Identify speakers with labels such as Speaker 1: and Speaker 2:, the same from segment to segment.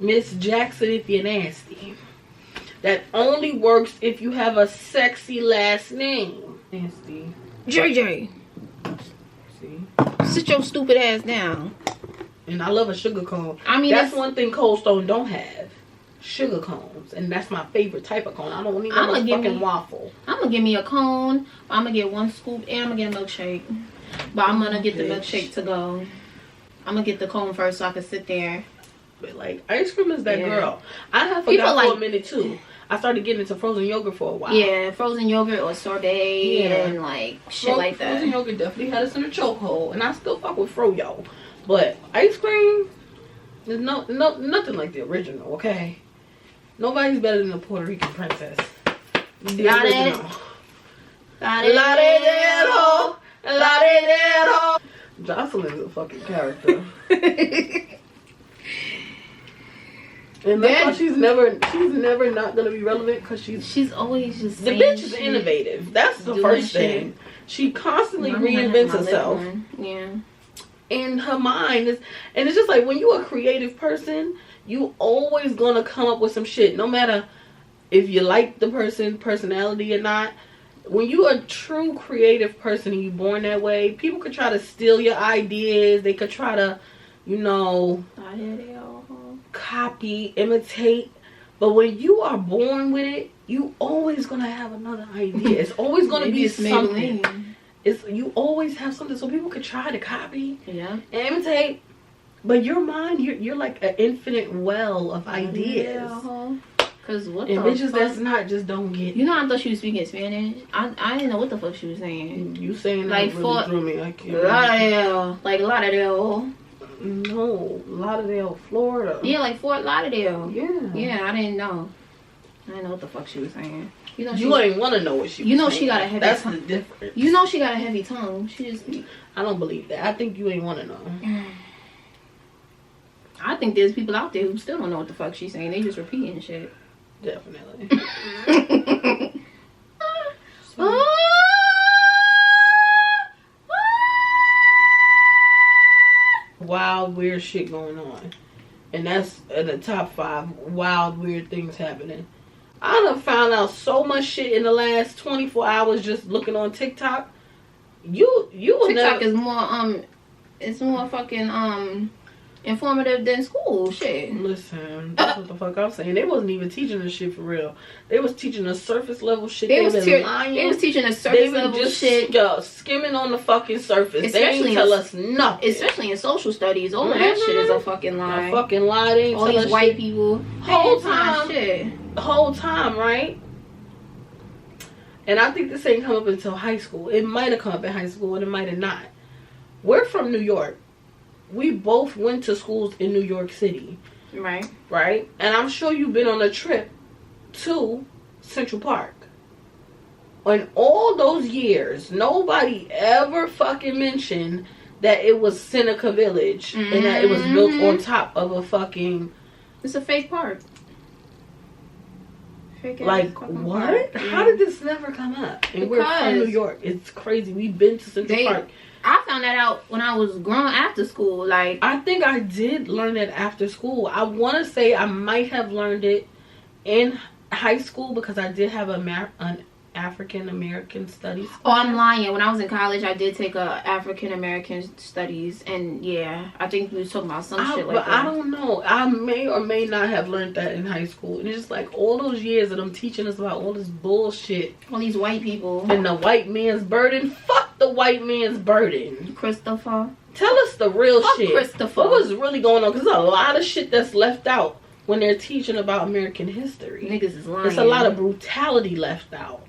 Speaker 1: Miss Jackson if you're nasty. That only works if you have a sexy last name. Nasty.
Speaker 2: JJ.
Speaker 1: See?
Speaker 2: Sit your stupid ass down.
Speaker 1: And I love a sugar cone.
Speaker 2: I mean,
Speaker 1: that's one thing Cold Stone don't have. Sugar cones. And that's my favorite type of cone. I don't need no fucking waffle.
Speaker 2: I'm gonna give me a cone. I'm gonna get one scoop and I'm gonna get a milkshake. But I'm gonna get the milkshake to go. I'm gonna get the cone first so I can sit there.
Speaker 1: But like, ice cream is that girl. I have forgot for a minute too. I started getting into frozen yogurt for a while.
Speaker 2: Yeah, frozen yogurt or sorbet and like shit like that.
Speaker 1: Frozen yogurt definitely had us in a chokehold, and I still fuck with Froyo. But ice cream, there's nothing like the original. Okay, nobody's better than the Puerto Rican princess. The original. La-de-de-do. Jocelyn's a fucking character. And that's why she's never not gonna be relevant, because she's
Speaker 2: always just
Speaker 1: the bitch is innovative. That's the first thing. She constantly reinvents herself.
Speaker 2: Yeah.
Speaker 1: And her mind is, and it's just like when you're a creative person, you always gonna come up with some shit, no matter if you like the personality or not. When you're a true creative person and you're born that way, people could try to steal your ideas. They could try to, copy, imitate, but when you are born with it, you always gonna have another idea. It's always gonna be something. You always have something, so people could try to copy, and imitate, but your mind, you're like an infinite well of ideas.
Speaker 2: Cause what
Speaker 1: and the bitches fuck? That's not just don't get.
Speaker 2: I thought she was speaking Spanish. I didn't know what the fuck she was saying.
Speaker 1: You saying that like really drew me. I can't.
Speaker 2: Lauderdale.
Speaker 1: No, Lauderdale, Florida.
Speaker 2: Yeah, like Fort Lauderdale.
Speaker 1: Yeah.
Speaker 2: Yeah, I didn't know. I didn't know what the fuck she was saying.
Speaker 1: You ain't want to know what she was saying.
Speaker 2: She got a heavy tongue. That's the difference. She got a heavy tongue. She just...
Speaker 1: I don't believe that. I think you ain't want to know.
Speaker 2: I think there's people out there who still don't know what the fuck she's saying. They just repeating shit.
Speaker 1: Definitely. Wild, weird shit going on. And that's in the top 5 wild, weird things happening. I done found out so much shit in the last 24 hours just looking on TikTok. TikTok
Speaker 2: is more it's more fucking informative than school shit.
Speaker 1: Listen, that's what the fuck I'm saying. They wasn't even teaching us shit for real. They was teaching us surface level shit.
Speaker 2: They was teaching us surface level shit.
Speaker 1: Skimming on the fucking surface. They ain't tell us nothing.
Speaker 2: Especially in social studies. All of that shit is a fucking lie.
Speaker 1: A fucking lie. They ain't
Speaker 2: all these white people.
Speaker 1: Whole time, right? And I think this ain't come up until high school. It might have come up in high school and it might have not. We're from New York. We both went to schools in New York City.
Speaker 2: Right.
Speaker 1: Right? And I'm sure you've been on a trip to Central Park. In all those years, nobody ever fucking mentioned that it was Seneca Village and that it was built on top of a fucking...
Speaker 2: It's a fake park.
Speaker 1: Like, what? Park. How did this never come up? And we're from New York. It's crazy. We've been to Central Park.
Speaker 2: I found that out when I was grown after school. Like,
Speaker 1: I think I did learn it after school. I want to say I might have learned it in high school because I did have an African American studies class.
Speaker 2: Oh, I'm lying. When I was in college, I did take a African American studies, and yeah, I think we was talking about some shit like that. But
Speaker 1: I don't know. I may or may not have learned that in high school. And it's just like all those years that I'm teaching us about all this bullshit.
Speaker 2: All these white people.
Speaker 1: And the white man's burden. Fuck the white man's burden.
Speaker 2: Christopher.
Speaker 1: Tell us the real shit.
Speaker 2: Christopher.
Speaker 1: What was really going on? Because there's a lot of shit that's left out when they're teaching about American history.
Speaker 2: Niggas is lying.
Speaker 1: There's a lot of brutality left out.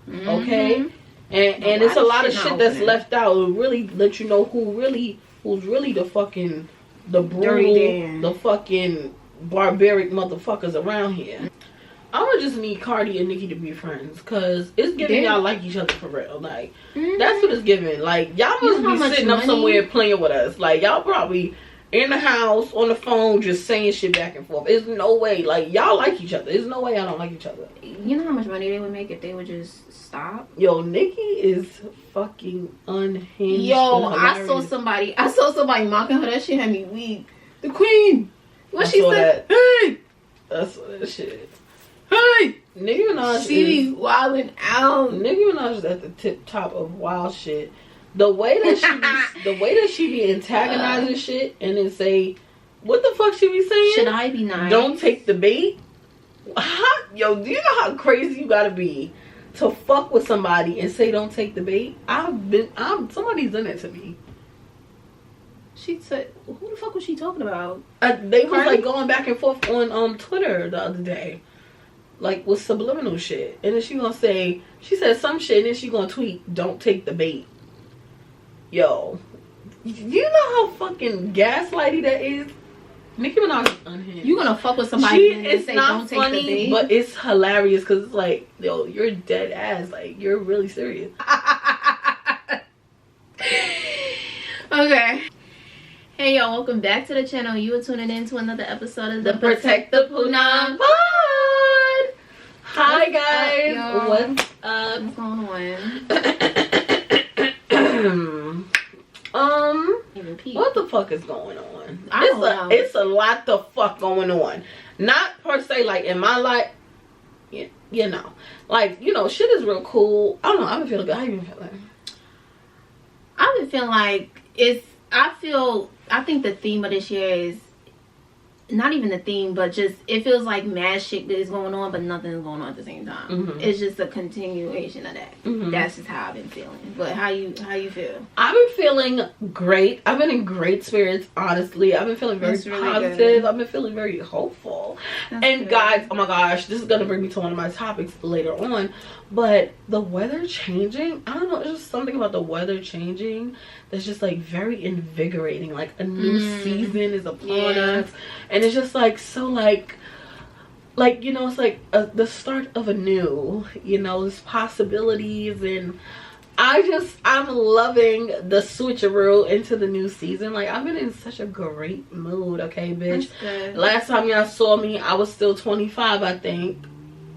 Speaker 1: Okay, and it's a lot of shit that's left out. It really let you know who's really the fucking brutal, the fucking barbaric motherfuckers around here. I would just need Cardi and Nicki to be friends, cause it's giving y'all like each other for real. Like that's what it's giving. Like y'all must be sitting up somewhere playing with us. Like y'all probably in the house on the phone just saying shit back and forth. There's no way. Like y'all like each other. There's no way y'all don't like each other.
Speaker 2: You know how much money they would make if they would just stop?
Speaker 1: Yo, Nicki is fucking unhinged.
Speaker 2: Yo, I saw somebody mocking her. That shit had me weak. The queen. What she said? Hey,
Speaker 1: That's that shit. Hey, Nicki Minaj
Speaker 2: she be wilding out.
Speaker 1: Nicki Minaj is at the tip top of wild shit. The way that she be antagonizing shit and then say, what the fuck she be saying?
Speaker 2: Should I be nice?
Speaker 1: Don't take the bait. Yo, do you know how crazy you gotta be to fuck with somebody and say don't take the bait? Somebody's done it to me.
Speaker 2: She said, who the fuck was she talking about?
Speaker 1: They was like going back and forth on Twitter the other day, like with subliminal shit, and then she said some shit, and then she gonna tweet, "Don't take the bait." Yo, you know how fucking gaslighty that is. Nicki Minaj is unhinged.
Speaker 2: You gonna fuck with somebody and say don't take the bait?
Speaker 1: But it's hilarious because it's like, yo, you're dead ass. Like, you're really serious.
Speaker 2: Okay. Hey y'all, welcome back to the channel. You are tuning in to another episode of the Protect the PUNAN
Speaker 1: Pod. Hi guys, what's up?
Speaker 2: What's going on?
Speaker 1: What the fuck is going on?
Speaker 2: I don't know.
Speaker 1: It's a lot the fuck going on. Not per se like in my life, you know, like, you know, shit is real cool. I don't know. I've been feeling good. How you been feeling?
Speaker 2: I've been feeling like I think the theme of this year is not even the theme, but just it feels like mad shit that is going on, but nothing's going on at the same time. Mm-hmm. It's just a continuation of that. Mm-hmm. That's just how I've been feeling. But how you feel?
Speaker 1: I've been feeling great. I've been in great spirits, honestly. I've been feeling very positive. Good. I've been feeling very hopeful. That's and good. Guys, oh my gosh, this is gonna bring me to one of my topics later on. But the weather changing, I don't know, it's just something about the weather changing that's just like very invigorating. Like a new season is upon us, and it's just like so like you know, it's like the start of a new, you know, there's possibilities, and I'm loving the switcheroo into the new season. Like, I've been in such a great mood. Okay, bitch. Last time y'all saw me, I was still 25, I think.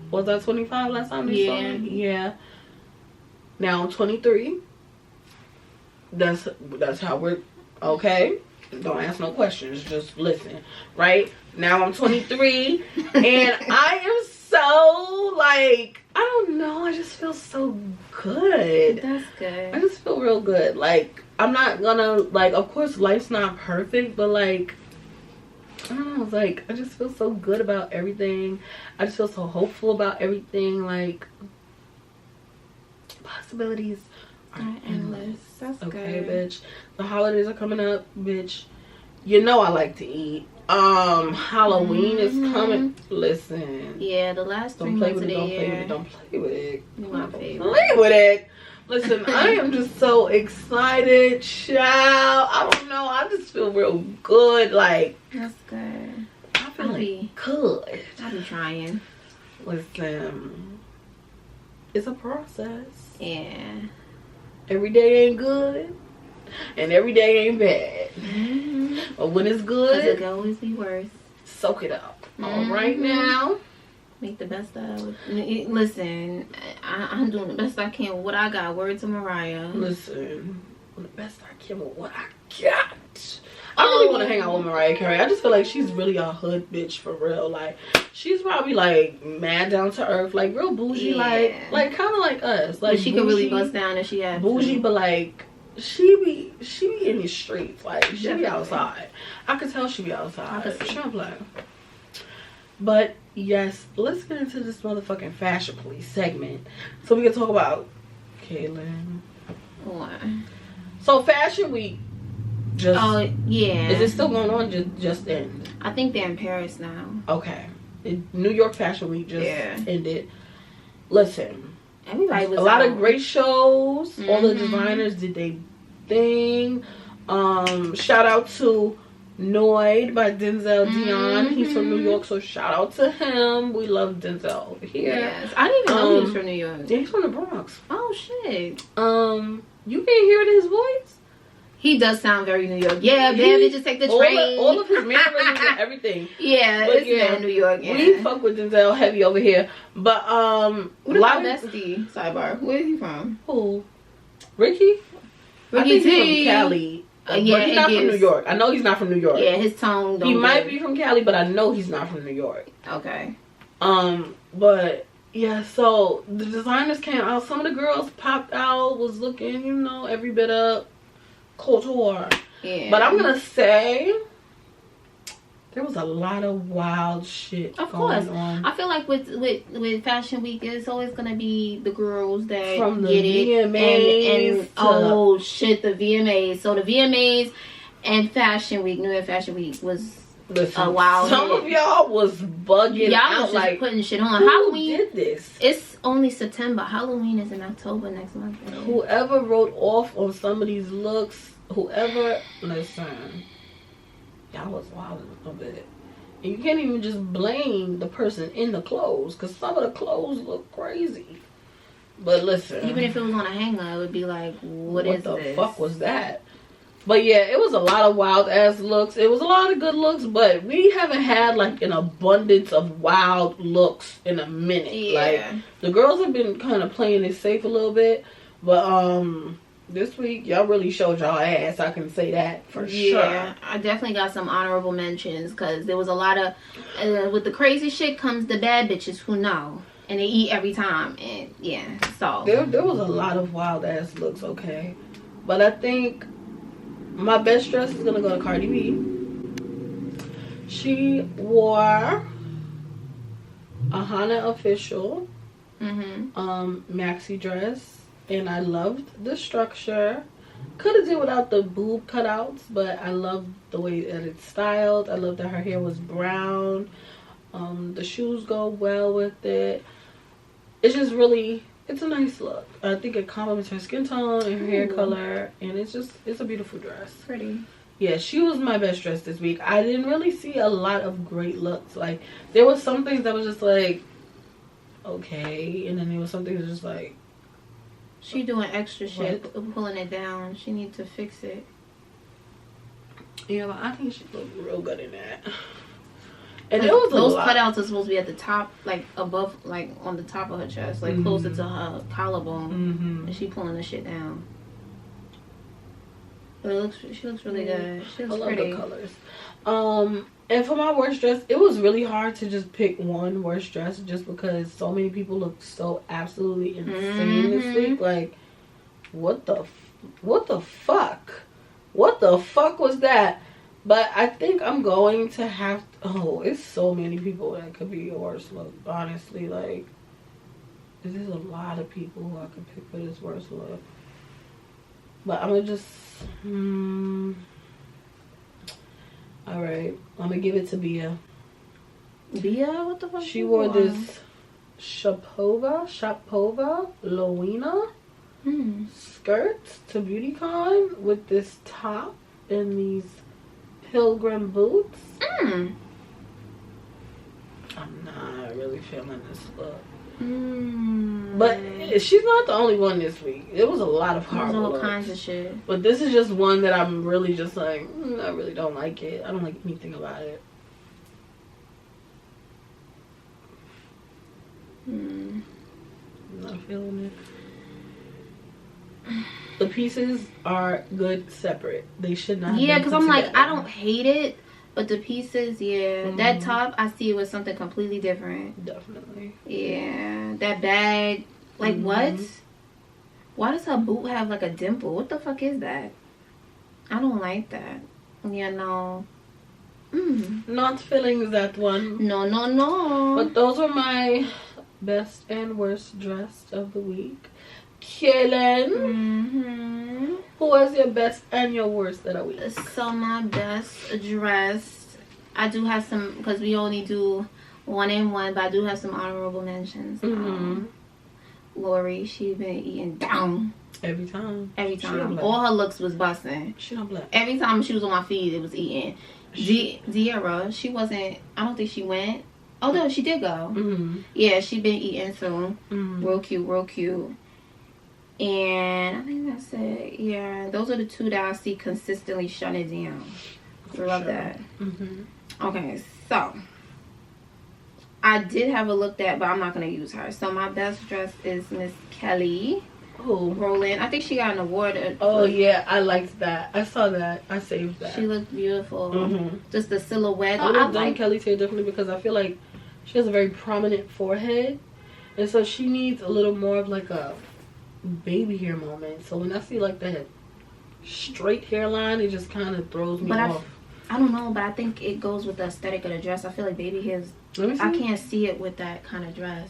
Speaker 1: Was I 25 last time you saw me? Yeah. Now I'm 23. That's how we're okay. Don't ask no questions. Just listen. Right now I'm 23, and I am so like, I don't know. I just feel so good.
Speaker 2: That's good.
Speaker 1: I just feel real good. Like, I'm not gonna like. Of course, life's not perfect, but like, I don't know, it's like I just feel so good about everything. I just feel so hopeful about everything. Like, possibilities are endless.
Speaker 2: That's
Speaker 1: okay,
Speaker 2: good.
Speaker 1: Bitch. The holidays are coming up, bitch. You know I like to eat. Halloween is coming. Listen.
Speaker 2: Yeah, the last 3 months of the year.
Speaker 1: Don't play with it.
Speaker 2: My favorite.
Speaker 1: Play with it. Listen, I am just so excited, child. I don't know. I just feel real good. Like,
Speaker 2: that's good.
Speaker 1: I feel like good.
Speaker 2: I'll be trying.
Speaker 1: Listen, it's a process.
Speaker 2: Yeah.
Speaker 1: Every day ain't good, and every day ain't bad. But when it's good,
Speaker 2: it can always be worse.
Speaker 1: Soak it up. All right now.
Speaker 2: Make the best of it. Listen, I'm doing the best I can with what I got. Word to Mariah.
Speaker 1: Listen, the best I can with what I got. I really want to hang out with Mariah Carey. I just feel like she's really a hood bitch for real. Like, she's probably like mad down to earth, like real bougie, like kind of like us. Like,
Speaker 2: she could really bust down if she had
Speaker 1: bougie, but like she be in the streets. Like, she be outside. I could tell she be outside. She don't play. But yes, let's get into this motherfucking fashion police segment so we can talk about Kaylin.
Speaker 2: What?
Speaker 1: So Fashion Week just
Speaker 2: is
Speaker 1: it still going on? Just ended?
Speaker 2: I think they're in Paris now.
Speaker 1: Okay. New York Fashion Week just ended. Listen,
Speaker 2: everybody was
Speaker 1: a lot of great shows. All the designers did their thing. Shout out to Noid by Denzel Dion. He's from New York, so shout out to him. We love Denzel over here.
Speaker 2: Yes, I didn't even know he was from New York.
Speaker 1: Yeah, he's from the Bronx.
Speaker 2: Oh shit.
Speaker 1: You can't hear it in his voice.
Speaker 2: He does sound very New York. Yeah, baby, just take the train.
Speaker 1: All of his mannerisms and everything.
Speaker 2: Yeah,
Speaker 1: but
Speaker 2: it's very New York. Yeah.
Speaker 1: We fuck with Denzel heavy over here, but
Speaker 2: what about bestie? Sidebar. Where is he from?
Speaker 1: Who? Ricky.
Speaker 2: Ricky
Speaker 1: I think
Speaker 2: T.
Speaker 1: he's from Cali. But he's not from New York. I know he's not from New York.
Speaker 2: Yeah, his tone.
Speaker 1: He might be from Cali, but I know he's not from New York.
Speaker 2: Okay.
Speaker 1: But yeah, so the designers came out. Some of the girls popped out, was looking, you know, every bit of couture. Yeah. But I'm gonna say there was a lot of wild shit going on.
Speaker 2: I feel like with Fashion Week, it's always gonna be the girls that
Speaker 1: from the
Speaker 2: get
Speaker 1: VMAs
Speaker 2: and oh shit, the VMAs. So the VMAs and Fashion Week, New Year Fashion Week was a wild.
Speaker 1: Some of y'all was bugging out,
Speaker 2: was just
Speaker 1: like
Speaker 2: putting shit on.
Speaker 1: Who
Speaker 2: Halloween
Speaker 1: did this?
Speaker 2: It's only September. Halloween is in October next month.
Speaker 1: Whoever wrote off on some of these looks, listen. Y'all was wilding a bit. And you can't even just blame the person in the clothes, because some of the clothes look crazy. But listen,
Speaker 2: even if it was on a hanger, it would be like, what
Speaker 1: the fuck was that? But yeah, it was a lot of wild ass looks. It was a lot of good looks, but we haven't had like an abundance of wild looks in a minute. Yeah. Like the girls have been kind of playing it safe a little bit, but this week, y'all really showed y'all ass. I can say that for sure. Yeah,
Speaker 2: I definitely got some honorable mentions because there was a lot of... with the crazy shit comes the bad bitches who know. And they eat every time. And yeah, so...
Speaker 1: There was a lot of wild ass looks, okay? But I think my best dress is going to go to Cardi B. She wore a Hana official maxi dress. And I loved the structure. Could have did without the boob cutouts, but I loved the way that it's styled. I love that her hair was brown. The shoes go well with it. It's just really, it's a nice look. I think it complements her skin tone and her hair color. And it's a beautiful dress.
Speaker 2: Pretty.
Speaker 1: Yeah, she was my best dress this week. I didn't really see a lot of great looks. Like, there was some things that was just like, okay. And then there was some things that was just like,
Speaker 2: she doing extra shit, pulling it down. She needs to fix it.
Speaker 1: Yeah, but I think she looked real good in that. And like, it was
Speaker 2: those cutouts are supposed to be at the top, like above, like on the top of her chest, like closer to her collarbone. And she pulling the shit down. But she looks really good. She looks pretty.
Speaker 1: I love the colors. And for my worst dress, it was really hard to just pick one worst dress just because so many people looked so absolutely insane this week. Like, what the fuck? What the fuck was that? But I think I'm going to have to, it's so many people that could be your worst look, honestly. Like, there's a lot of people who I could pick for this worst look. But I'm going to just, alright, I'm gonna give it to Bia.
Speaker 2: Bia? What the fuck?
Speaker 1: She wore this Shapova Lowena skirt to BeautyCon with this top and these pilgrim boots. I'm not really feeling this look. But she's not the only one this week. It was a lot of horrible looks.
Speaker 2: All kinds of shit.
Speaker 1: But this is just one that I'm really just like, I really don't like it. I don't like anything about it. I'm not feeling it. The pieces are good separate. They should not.
Speaker 2: Yeah, because I'm like, I don't hate it. But the pieces, yeah. That top, I see it was something completely different.
Speaker 1: Definitely.
Speaker 2: Yeah. That bag. Like, what? Why does her boot have, like, a dimple? What the fuck is that? I don't like that. Yeah, no.
Speaker 1: Not feeling that one.
Speaker 2: No, no, no.
Speaker 1: But those were my best and worst dressed of the week. Kaylin, who was your best and your worst of the week?
Speaker 2: So my best dressed, I do have some, because we only do one and one, but I do have some honorable mentions. Lori, she been eating down
Speaker 1: every time.
Speaker 2: All her looks was busting.
Speaker 1: She don't blame.
Speaker 2: Every time she was on my feed, it was eating. Diera, she wasn't, I don't think she went. Oh no, she did go. Yeah, she been eating too. Real cute. And I think that's it. Yeah, those are the two that I see consistently shutting down. Love that. Okay, so I did have a look at, but I'm not gonna use her. So my best dress is Miss Kelly.
Speaker 1: Who?
Speaker 2: Roland. I think she got an award.
Speaker 1: Oh yeah, I liked that. I saw that. I saved that.
Speaker 2: She looked beautiful.
Speaker 1: Mm-hmm.
Speaker 2: Just the silhouette.
Speaker 1: I would have done Kelly's hair differently because I feel like she has a very prominent forehead, and so she needs a little more of like a baby hair moment. So when I see like that straight hairline, it just kind of throws me off.
Speaker 2: I don't know, but I think it goes with the aesthetic of the dress. I feel like baby hairs. I can't see it with that kind of dress.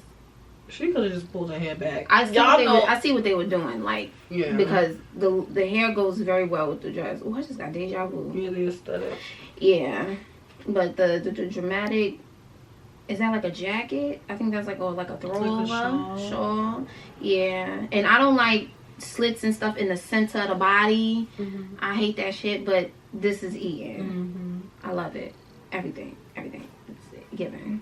Speaker 1: She could have just pulled her hair back.
Speaker 2: I see what they were doing, like, because the hair goes very well with the dress. Oh, I just got deja vu.
Speaker 1: Yeah, the aesthetic.
Speaker 2: Yeah, but the dramatic. Is that like a jacket? I think that's like a throwover
Speaker 1: like
Speaker 2: shawl. Yeah, and I don't like slits and stuff in the center of the body.
Speaker 1: Mm-hmm.
Speaker 2: I hate that shit. But this is eating.
Speaker 1: Mm-hmm.
Speaker 2: I love it. Everything. It's given.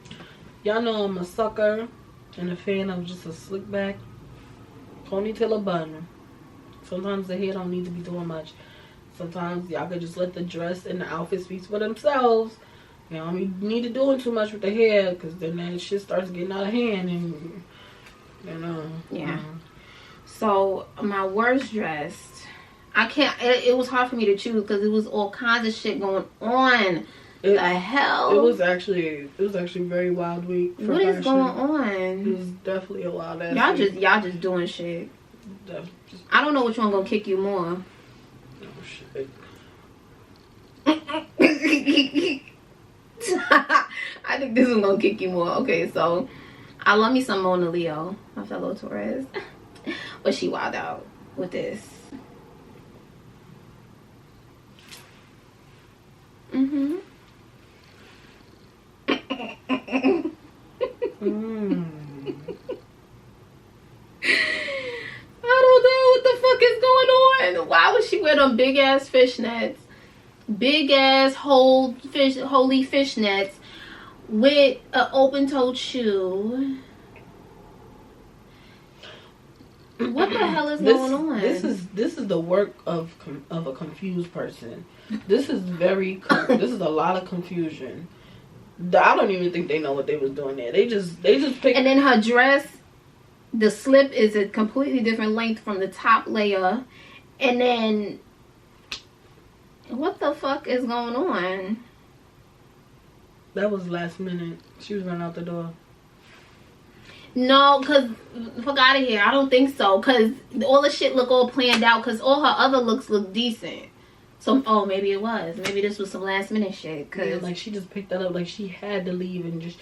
Speaker 1: Y'all know I'm a sucker and a fan of just a slick back ponytail or bun. Sometimes the hair don't need to be doing much. Sometimes y'all could just let the dress and the outfit speak for themselves. You know, need to doing too much with the hair, because then that shit starts getting out of hand, and you know.
Speaker 2: Yeah. So my worst dressed, I can't. It was hard for me to choose because it was all kinds of shit going on. The hell?
Speaker 1: It was actually a very wild week.
Speaker 2: What is going on?
Speaker 1: It was definitely a wild ass.
Speaker 2: Y'all just doing shit. I don't know which one gonna kick you more.
Speaker 1: Oh shit.
Speaker 2: I think this is gonna kick you more. Okay, so I love me some Mona Leo, my fellow Taurus, but she wild out with this. I don't know what the fuck is going on. Why would she wear them big ass fishnets? Big ass holy fishnets with an open-toed shoe. What the hell is going on?
Speaker 1: This is the work of a confused person. This is this is a lot of confusion. I don't even think they know what they was doing there. They just picked.
Speaker 2: And then her dress, the slip is a completely different length from the top layer, and then. What the fuck is going on?
Speaker 1: That was last minute. She was running out the door.
Speaker 2: No, because fuck out of here. I don't think so. Because all the shit look all planned out. Because all her other looks look decent. So, maybe it was. Maybe this was some last minute shit. Cause
Speaker 1: yeah, like she just picked that up. Like she had to leave and just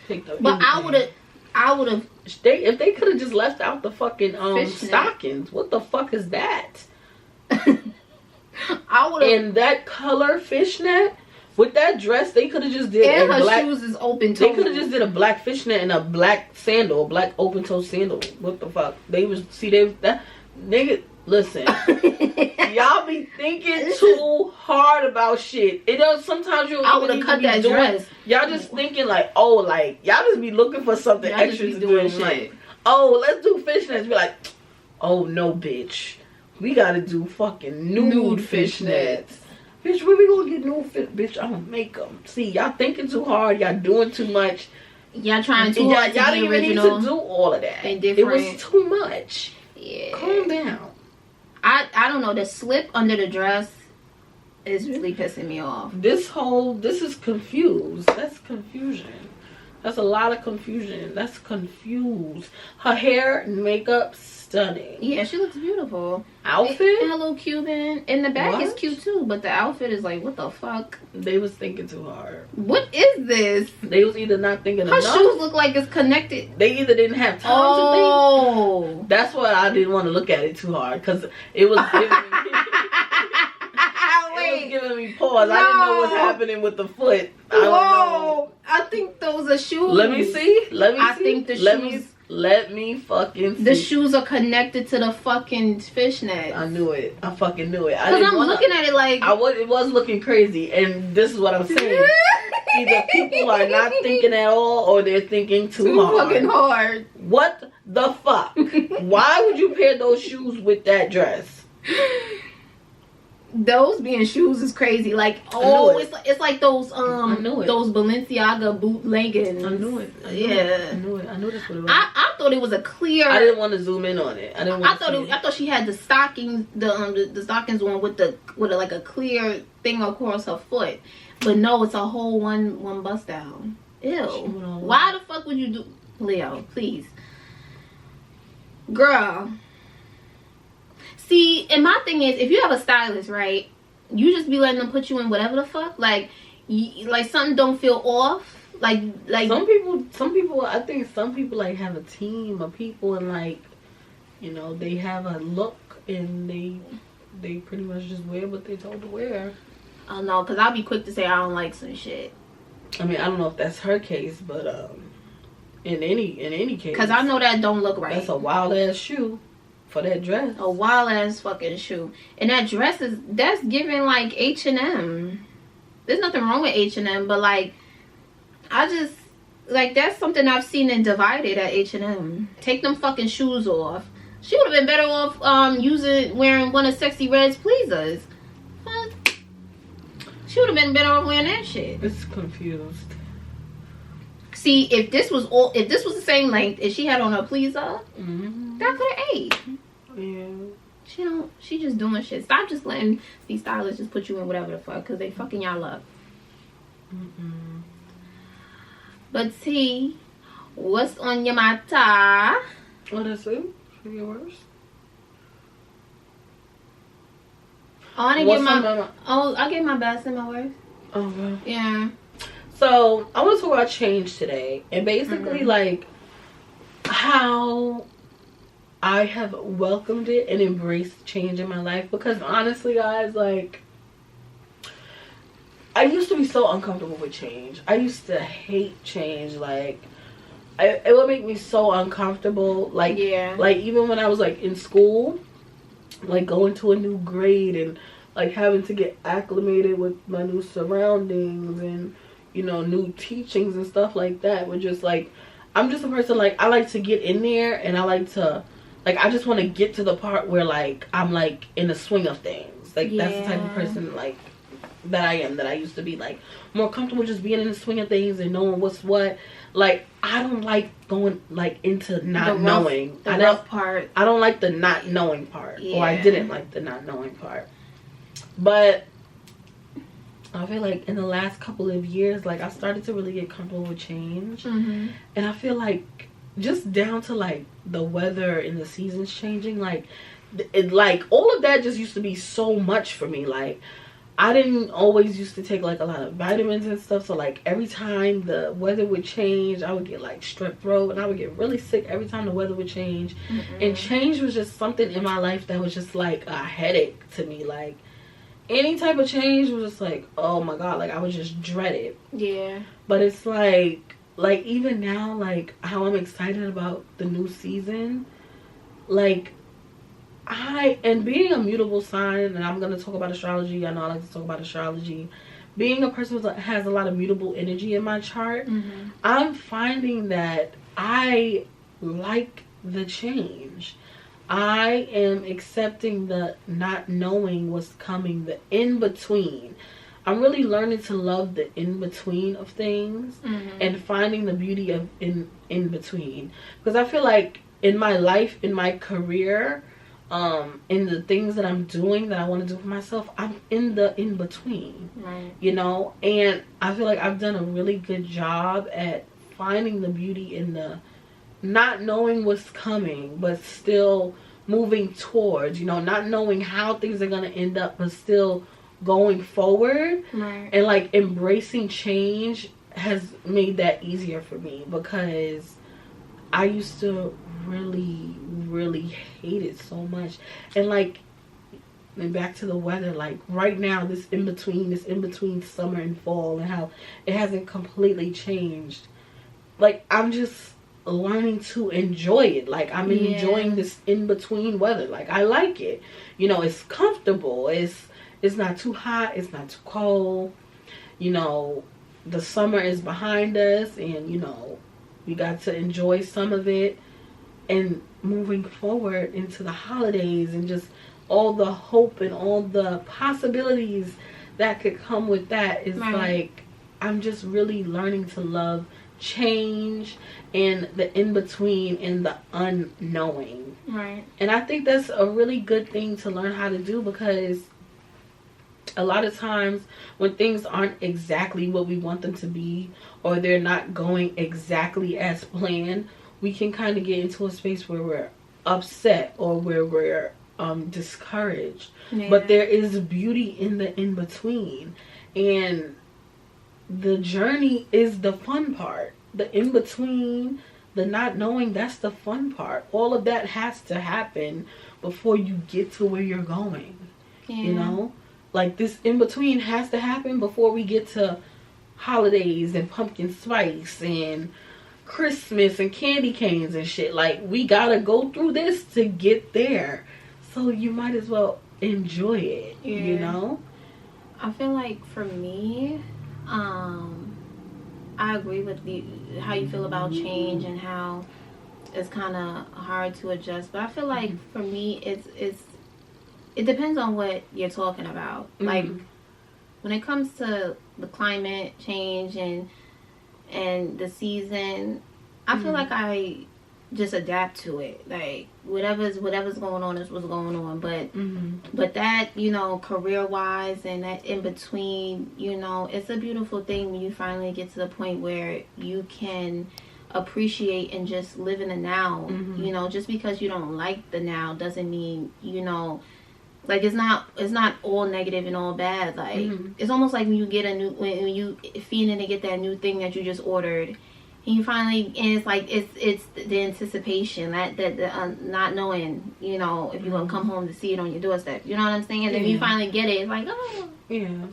Speaker 1: picked up.
Speaker 2: But everything. I would have.
Speaker 1: If they could have just left out the fucking stockings. What the fuck is that?
Speaker 2: I would have.
Speaker 1: And that color fishnet with that dress, they could have just did.
Speaker 2: And her shoes is open toe.
Speaker 1: They could have just did a black fishnet and a black sandal, a black open toe sandal. What the fuck? Nigga. Listen, y'all be thinking too hard about shit. It does sometimes you.
Speaker 2: I would have cut that dress.
Speaker 1: Y'all just thinking like, oh, like y'all just be looking for something extra to do. Like, oh, let's do fishnets. Be like, oh no, bitch. We gotta do fucking nude fishnets. Bitch, where we gonna get nude fish? Bitch, I'm gonna make them. See, y'all thinking too hard. Y'all doing too much.
Speaker 2: Y'all trying too hard to be original.
Speaker 1: Y'all didn't even need to do all of that. It was too much.
Speaker 2: Yeah.
Speaker 1: Calm down.
Speaker 2: I don't know. The slip under the dress is really pissing me off.
Speaker 1: This is confused. That's confusion. That's a lot of confusion. That's confused. Her hair and makeup, stunning.
Speaker 2: Yeah, she looks beautiful.
Speaker 1: Outfit?
Speaker 2: Hello, Cuban. And the back is cute too, but the outfit is like, what the fuck?
Speaker 1: They was thinking too hard.
Speaker 2: What is this?
Speaker 1: They was either not thinking enough.
Speaker 2: Her shoes look like it's connected.
Speaker 1: They either didn't have time to think. That's why I didn't want to look at it too hard, because it was giving me... It was giving me pause. No. I didn't know what's happening with the foot.
Speaker 2: I think those are shoes.
Speaker 1: Let me see.
Speaker 2: I think the shoes.
Speaker 1: Let me fucking see.
Speaker 2: The shoes are connected to the fucking fishnet.
Speaker 1: I knew it. I fucking knew it.
Speaker 2: Because I'm looking at it like...
Speaker 1: It was looking crazy. And this is what I'm saying. Either people are not thinking at all, or they're thinking too hard.
Speaker 2: Fucking hard.
Speaker 1: What the fuck? Why would you pair those shoes with that dress?
Speaker 2: those being shoes is crazy. Like, oh, it's like those those Balenciaga boot leggings.
Speaker 1: I knew it. I knew that's what it was.
Speaker 2: I thought it was a clear.
Speaker 1: I didn't want to zoom in on it. I
Speaker 2: thought she had the stockings, the stockings on with like a clear thing across her foot, but no, it's a whole one bust down. Ew. Why the fuck would you do, Leo? Please, girl. See, and my thing is, if you have a stylist, right, you just be letting them put you in whatever the fuck, like something don't feel off, like
Speaker 1: some people. I think some people like have a team of people, and like, you know, they have a look, and they pretty much just wear what they're told to wear.
Speaker 2: I don't know, cause I'll be quick to say I don't like some shit.
Speaker 1: I mean, I don't know if that's her case, but in any case,
Speaker 2: cause I know that don't look right.
Speaker 1: That's a wild ass shoe. For that dress,
Speaker 2: a wild ass fucking shoe, and that dress that's giving like H&M. There's nothing wrong with H&M, but like, I just like that's something I've seen in Divided at H&M. Take them fucking shoes off. She would have been better off wearing one of Sexy Red's pleasers. She would have been better off wearing that shit.
Speaker 1: It's confused.
Speaker 2: See, if this was the same length and she had on her pleaser, that could have ate. Yeah. She just doing shit. Stop just letting these stylists just put you in whatever the fuck, because they fucking y'all up. But see, what's on your mata?
Speaker 1: What is it? For yours?
Speaker 2: Oh, I gave my best and my worst.
Speaker 1: Okay.
Speaker 2: Yeah.
Speaker 1: So I want to talk about change today, and basically like how I have welcomed it and embraced change in my life. Because honestly, guys, like, I used to be so uncomfortable with change. I used to hate change. Like, it would make me so uncomfortable. Like, like even when I was like in school, like going to a new grade and like having to get acclimated with my new surroundings and, you know, new teachings and stuff like that. We're just like, I'm just a person, like, I like to get in there, and I like to, like, I just want to get to the part where, like, I'm, like, in the swing of things. Like, that's the type of person, like, that I am. That I used to be, like, more comfortable just being in the swing of things and knowing what's what. Like, I don't like going, like, into not knowing.
Speaker 2: The rough part.
Speaker 1: I don't like the not knowing part. Yeah. Or I didn't like the not knowing part. But I feel like in the last couple of years, like, I started to really get comfortable with change. And I feel like just down to, like, the weather and the seasons changing, like, all of that just used to be so much for me. Like, I didn't always used to take, like, a lot of vitamins and stuff. So, like, every time the weather would change, I would get, like, strep throat. And I would get really sick every time the weather would change. And change was just something in my life that was just, like, a headache to me. Like, any type of change was just like, oh my god, like, I would just dread it. Yeah. But it's like even now, like, how I'm excited about the new season, like, and being a mutable sign, and I'm gonna talk about astrology. I know I like to talk about astrology. Being a person that has a lot of mutable energy in my chart, I'm finding that I like the change. I am accepting the not knowing what's coming, the in-between. I'm really learning to love the in-between of things and finding the beauty of in-between. Because I feel like in my life, in my career, in the things that I'm doing that I want to do for myself, I'm in the in-between, you know? And I feel like I've done a really good job at finding the beauty in the not knowing what's coming, but still moving towards, you know, not knowing how things are going to end up, but still going forward. And like embracing change has made that easier for me, because I used to really hate it so much. And like, and back to the weather, like right now, this in between summer and fall, and how it hasn't completely changed. Like, I'm just learning to enjoy it. Like, I'm enjoying this in-between weather. Like, I like it. You know, it's comfortable. It's not too hot. It's not too cold. You know, the summer is behind us, and, you know, we got to enjoy some of it. And moving forward into the holidays and just all the hope and all the possibilities that could come with that is like, I'm just really learning to love change and the in-between and the unknowing.
Speaker 2: Right.
Speaker 1: And I think that's a really good thing to learn how to do, because a lot of times when things aren't exactly what we want them to be, or they're not going exactly as planned, we can kind of get into a space where we're upset or where we're discouraged. Yeah. But there is beauty in the in-between, and the journey is the fun part. The in-between, the not knowing, that's the fun part. All of that has to happen before you get to where you're going. Yeah. You know, like this in-between has to happen before we get to holidays and pumpkin spice and Christmas and candy canes and shit. Like, we gotta go through this to get there, so you might as well enjoy it. Yeah. You know,
Speaker 2: I feel like for me, I agree with how you feel about change and how it's kind of hard to adjust. But I feel like for me, it depends on what you're talking about. Like, when it comes to the climate change and the season, I feel like I just adapt to it. Like, whatever's going on is what's going on. But that, you know, career wise and that in between, you know, it's a beautiful thing when you finally get to the point where you can appreciate and just live in the now. You know, just because you don't like the now doesn't mean, you know, like, it's not all negative and all bad. Like, it's almost like when you get when you feed in and get that new thing that you just ordered, and you finally, and it's like, it's the anticipation, that not knowing, you know, if you're gonna come home to see it on your doorstep. You know what I'm saying? And then you finally get it, it's like, oh
Speaker 1: yeah.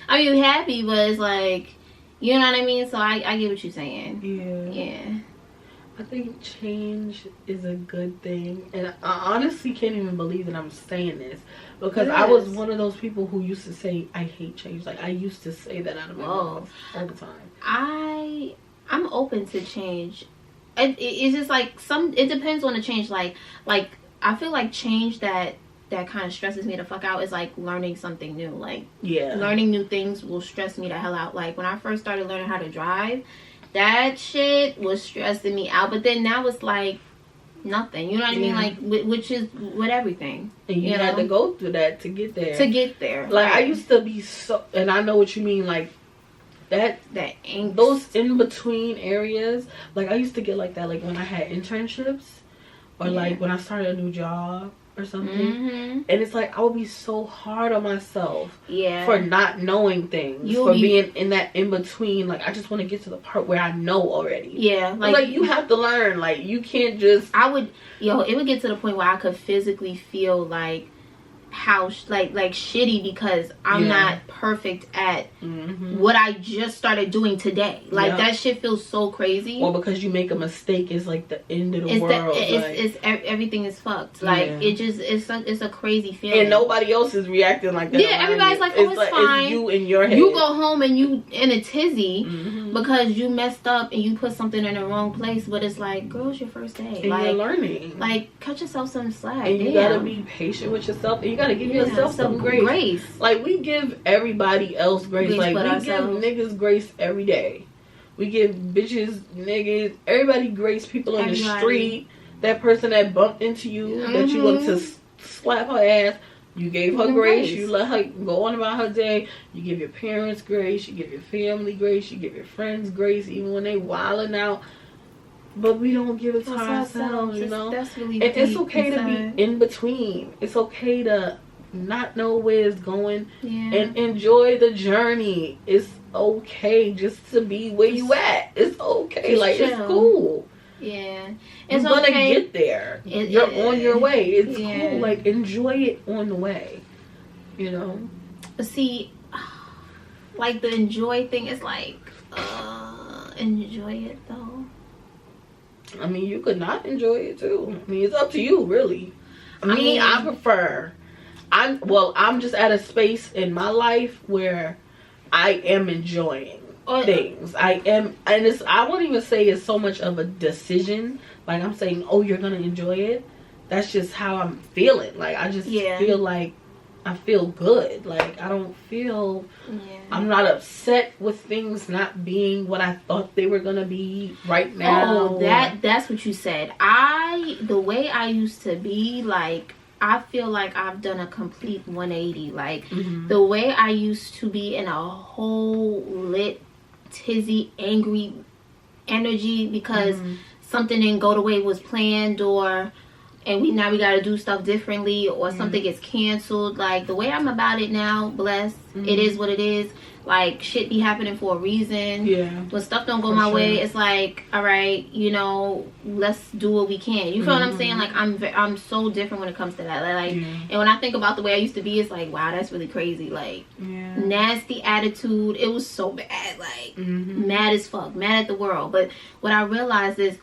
Speaker 2: I mean, you're happy, but it's like, you know what I mean? So I get what you're saying. Yeah.
Speaker 1: I think change is a good thing, and I honestly can't even believe that I'm saying this, because I was one of those people who used to say I hate change. Like, I used to say that out of my mouth all the time. I'm open to change. It's just like it depends on the change. Like I feel like change that kind of stresses me the fuck out is like learning something new. Like, learning new things will stress me the hell out. Like, when I first started learning how to drive, that shit was stressing me out. But then now it's like nothing. You know what I mean? Like, which is with everything. And you had to go through that to get there.
Speaker 2: Like,
Speaker 1: I used to be so, and I know what you mean. Like, those in between areas. Like, I used to get like that. Like, when I had internships, or like when I started a new job or something, and it's like I would be so hard on myself for not knowing things, being in that in between. Like, I just want to get to the part where I know already. Like you have to learn. Like, you can't just.
Speaker 2: It would get to the point where I could physically feel like how like shitty, because I'm not perfect at what I just started doing today. Like, that shit feels so crazy.
Speaker 1: Or because you make a mistake, it's like the end of the world.
Speaker 2: Everything is fucked. Like, it's a crazy feeling.
Speaker 1: And nobody else is reacting like that.
Speaker 2: Yeah, everybody's like, oh, it's fine.
Speaker 1: It's you in your head.
Speaker 2: You go home and you in a tizzy because you messed up and you put something in the wrong place. But it's like, girl, it's your first day.
Speaker 1: And you're learning.
Speaker 2: Like, cut yourself some slack.
Speaker 1: And you gotta be patient with yourself. And you gotta give yourself some grace. Like, we give everybody else grace. Like, we give niggas grace every day. We give bitches, niggas, everybody grace. People on the street, that person that bumped into you, that you want to slap her ass, you gave her grace. You let her go on about her day. You give your parents grace. You give your family grace. You give your friends grace, even when they wilding out. But we don't give it to ourselves, you know?
Speaker 2: That's really
Speaker 1: and it's okay to be in between. It's okay to not know where it's going and enjoy the journey. It's okay just to be where you at. It's okay. Like, it's cool.
Speaker 2: Yeah.
Speaker 1: You're gonna get there. You're on your way. It's cool. Like, enjoy it on the way. You know?
Speaker 2: See, like, the enjoy thing is like, enjoy it though.
Speaker 1: I mean, you could not enjoy it too. I mean, it's up to you, really. I prefer. I'm just at a space in my life where I am enjoying things. I am, and I won't even say it's so much of a decision. Like, I'm saying, oh, you're gonna enjoy it. that's just how I'm feeling. Like, I just feel like I feel good. Like, I don't feel, I'm not upset with things not being what I thought they were gonna be right now.
Speaker 2: Oh, that's what you said. The way I used to be, like, I feel like I've done a complete 180. Like, the way I used to be in a whole lit, tizzy, angry energy because something didn't go the way it was planned, and we got to do stuff differently, or something gets canceled. Like, the way I'm about it now, bless, it is what it is. Like, shit be happening for a reason. When stuff don't go my way, it's like, all right, you know, let's do what we can. You feel what I'm saying? Like, I'm so different when it comes to that. Like, and when I think about the way I used to be, it's like, wow, that's really crazy. Like, nasty attitude. It was so bad. Like, mad as fuck, mad at the world. But what I realized is,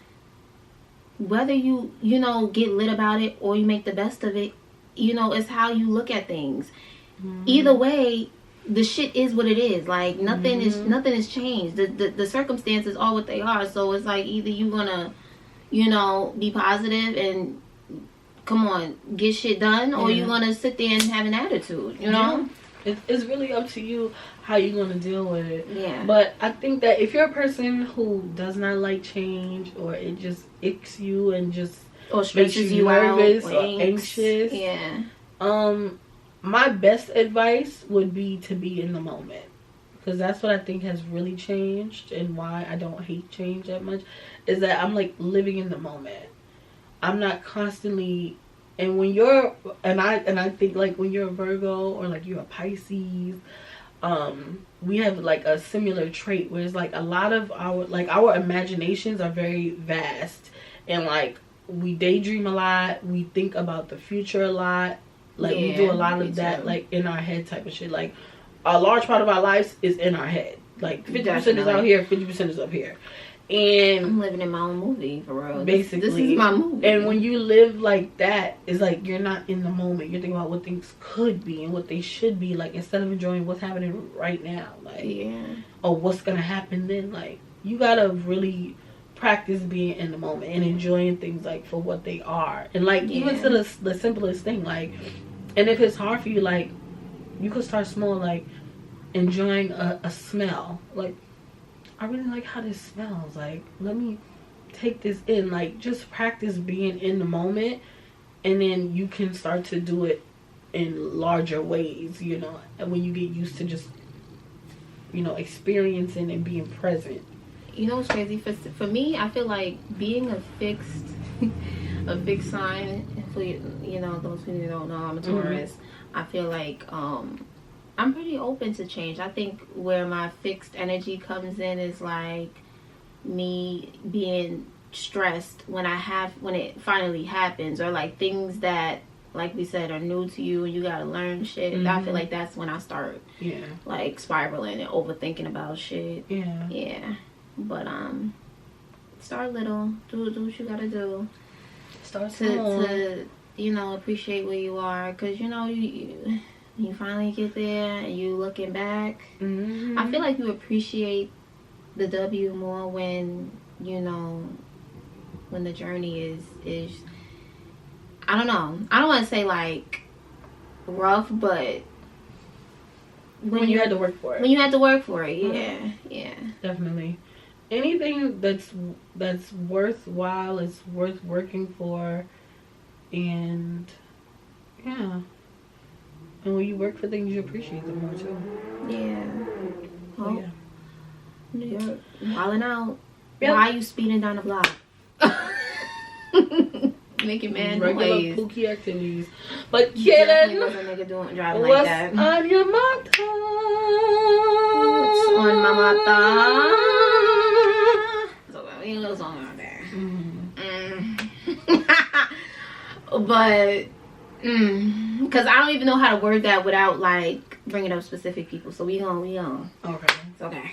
Speaker 2: whether you know, get lit about it or you make the best of it, you know, it's how you look at things. Either way, the shit is what it is. Like, nothing is changed. The circumstances are what they are. So it's like, either you gonna, you know, be positive and come on, get shit done, or you gonna sit there and have an attitude, you know?
Speaker 1: It's really up to you how you're gonna deal with it. But I think that if you're a person who does not like change, or it just icks you and just
Speaker 2: or
Speaker 1: stresses you nervous or anxious, my best advice would be to be in the moment, because that's what I think has really changed, and why I don't hate change that much is that I'm like living in the moment. I'm not constantly. And when you're, and I think, like, when you're a Virgo, or like you're a Pisces, we have like a similar trait where it's like a lot of our imaginations are very vast, and like we daydream a lot, we think about the future a lot, like we do a lot of that, like in our head type of shit. Like, a large part of our lives is in our head. Like 50% is out here, 50% is up here. And
Speaker 2: I'm living in my own movie, for real.
Speaker 1: Basically,
Speaker 2: this is my movie.
Speaker 1: And when you live like that, it's like you're not in the moment. You're thinking about what things could be and what they should be, like, instead of enjoying what's happening right now. Like, or what's gonna happen then. Like, you gotta really practice being in the moment and enjoying things, like, for what they are. And like, even to the simplest thing, like, and if it's hard for you, like, you could start small, like enjoying a smell. Like, I really like how this smells. Like, let me take this in. Like, just practice being in the moment, and then you can start to do it in larger ways, you know, and when you get used to just, you know, experiencing and being present.
Speaker 2: You know what's crazy? For me, I feel like being a fixed sign, for you know, those who don't know, I'm a Taurus. I feel like I'm pretty open to change. I think where my fixed energy comes in is like me being stressed when it finally happens, or like things that, like we said, are new to you and you gotta learn shit. I feel like that's when I start like spiraling and overthinking about shit. But start little, do what you gotta do.
Speaker 1: Start small.
Speaker 2: To you know, appreciate where you are, because you know you finally get there and you looking back. I feel like you appreciate the W more when, you know, when the journey is I don't know, I don't want to say like rough, but
Speaker 1: when you had to work for it.
Speaker 2: When you had to work for it, yeah.
Speaker 1: Definitely. Anything that's worthwhile is worth working for, and and when you work for things, you appreciate them more too.
Speaker 2: You're wilding out. Why are you speeding down the block? Making mad
Speaker 1: regular
Speaker 2: noise.
Speaker 1: pookie activities. But kidding.
Speaker 2: What's a nigga doing driving
Speaker 1: like
Speaker 2: that?
Speaker 1: On your mata?
Speaker 2: What's on my mata? So we a little song out there. But because I don't even know how to word that without like bringing up specific people. So we on.
Speaker 1: Okay.
Speaker 2: It's okay.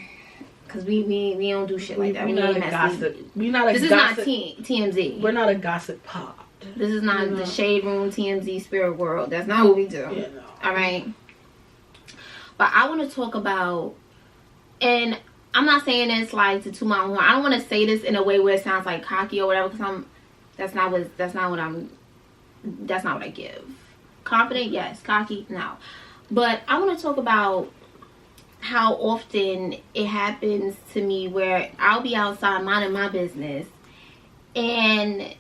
Speaker 2: Because we don't do shit like that.
Speaker 1: We're not a gossip. We're not a
Speaker 2: This
Speaker 1: gossip.
Speaker 2: is not TMZ.
Speaker 1: We're not a gossip pod.
Speaker 2: This is not the Shade Room TMZ Spirit World. That's not what we do.
Speaker 1: Yeah, no.
Speaker 2: All right. But I want to talk about, and I'm not saying this like to toot my own horn. I don't want to say this in a way where it sounds like cocky or whatever, because that's not what I'm that's not what I give. Confident, yes. Cocky, no. But I want to talk about how often it happens to me where I'll be outside minding my business, and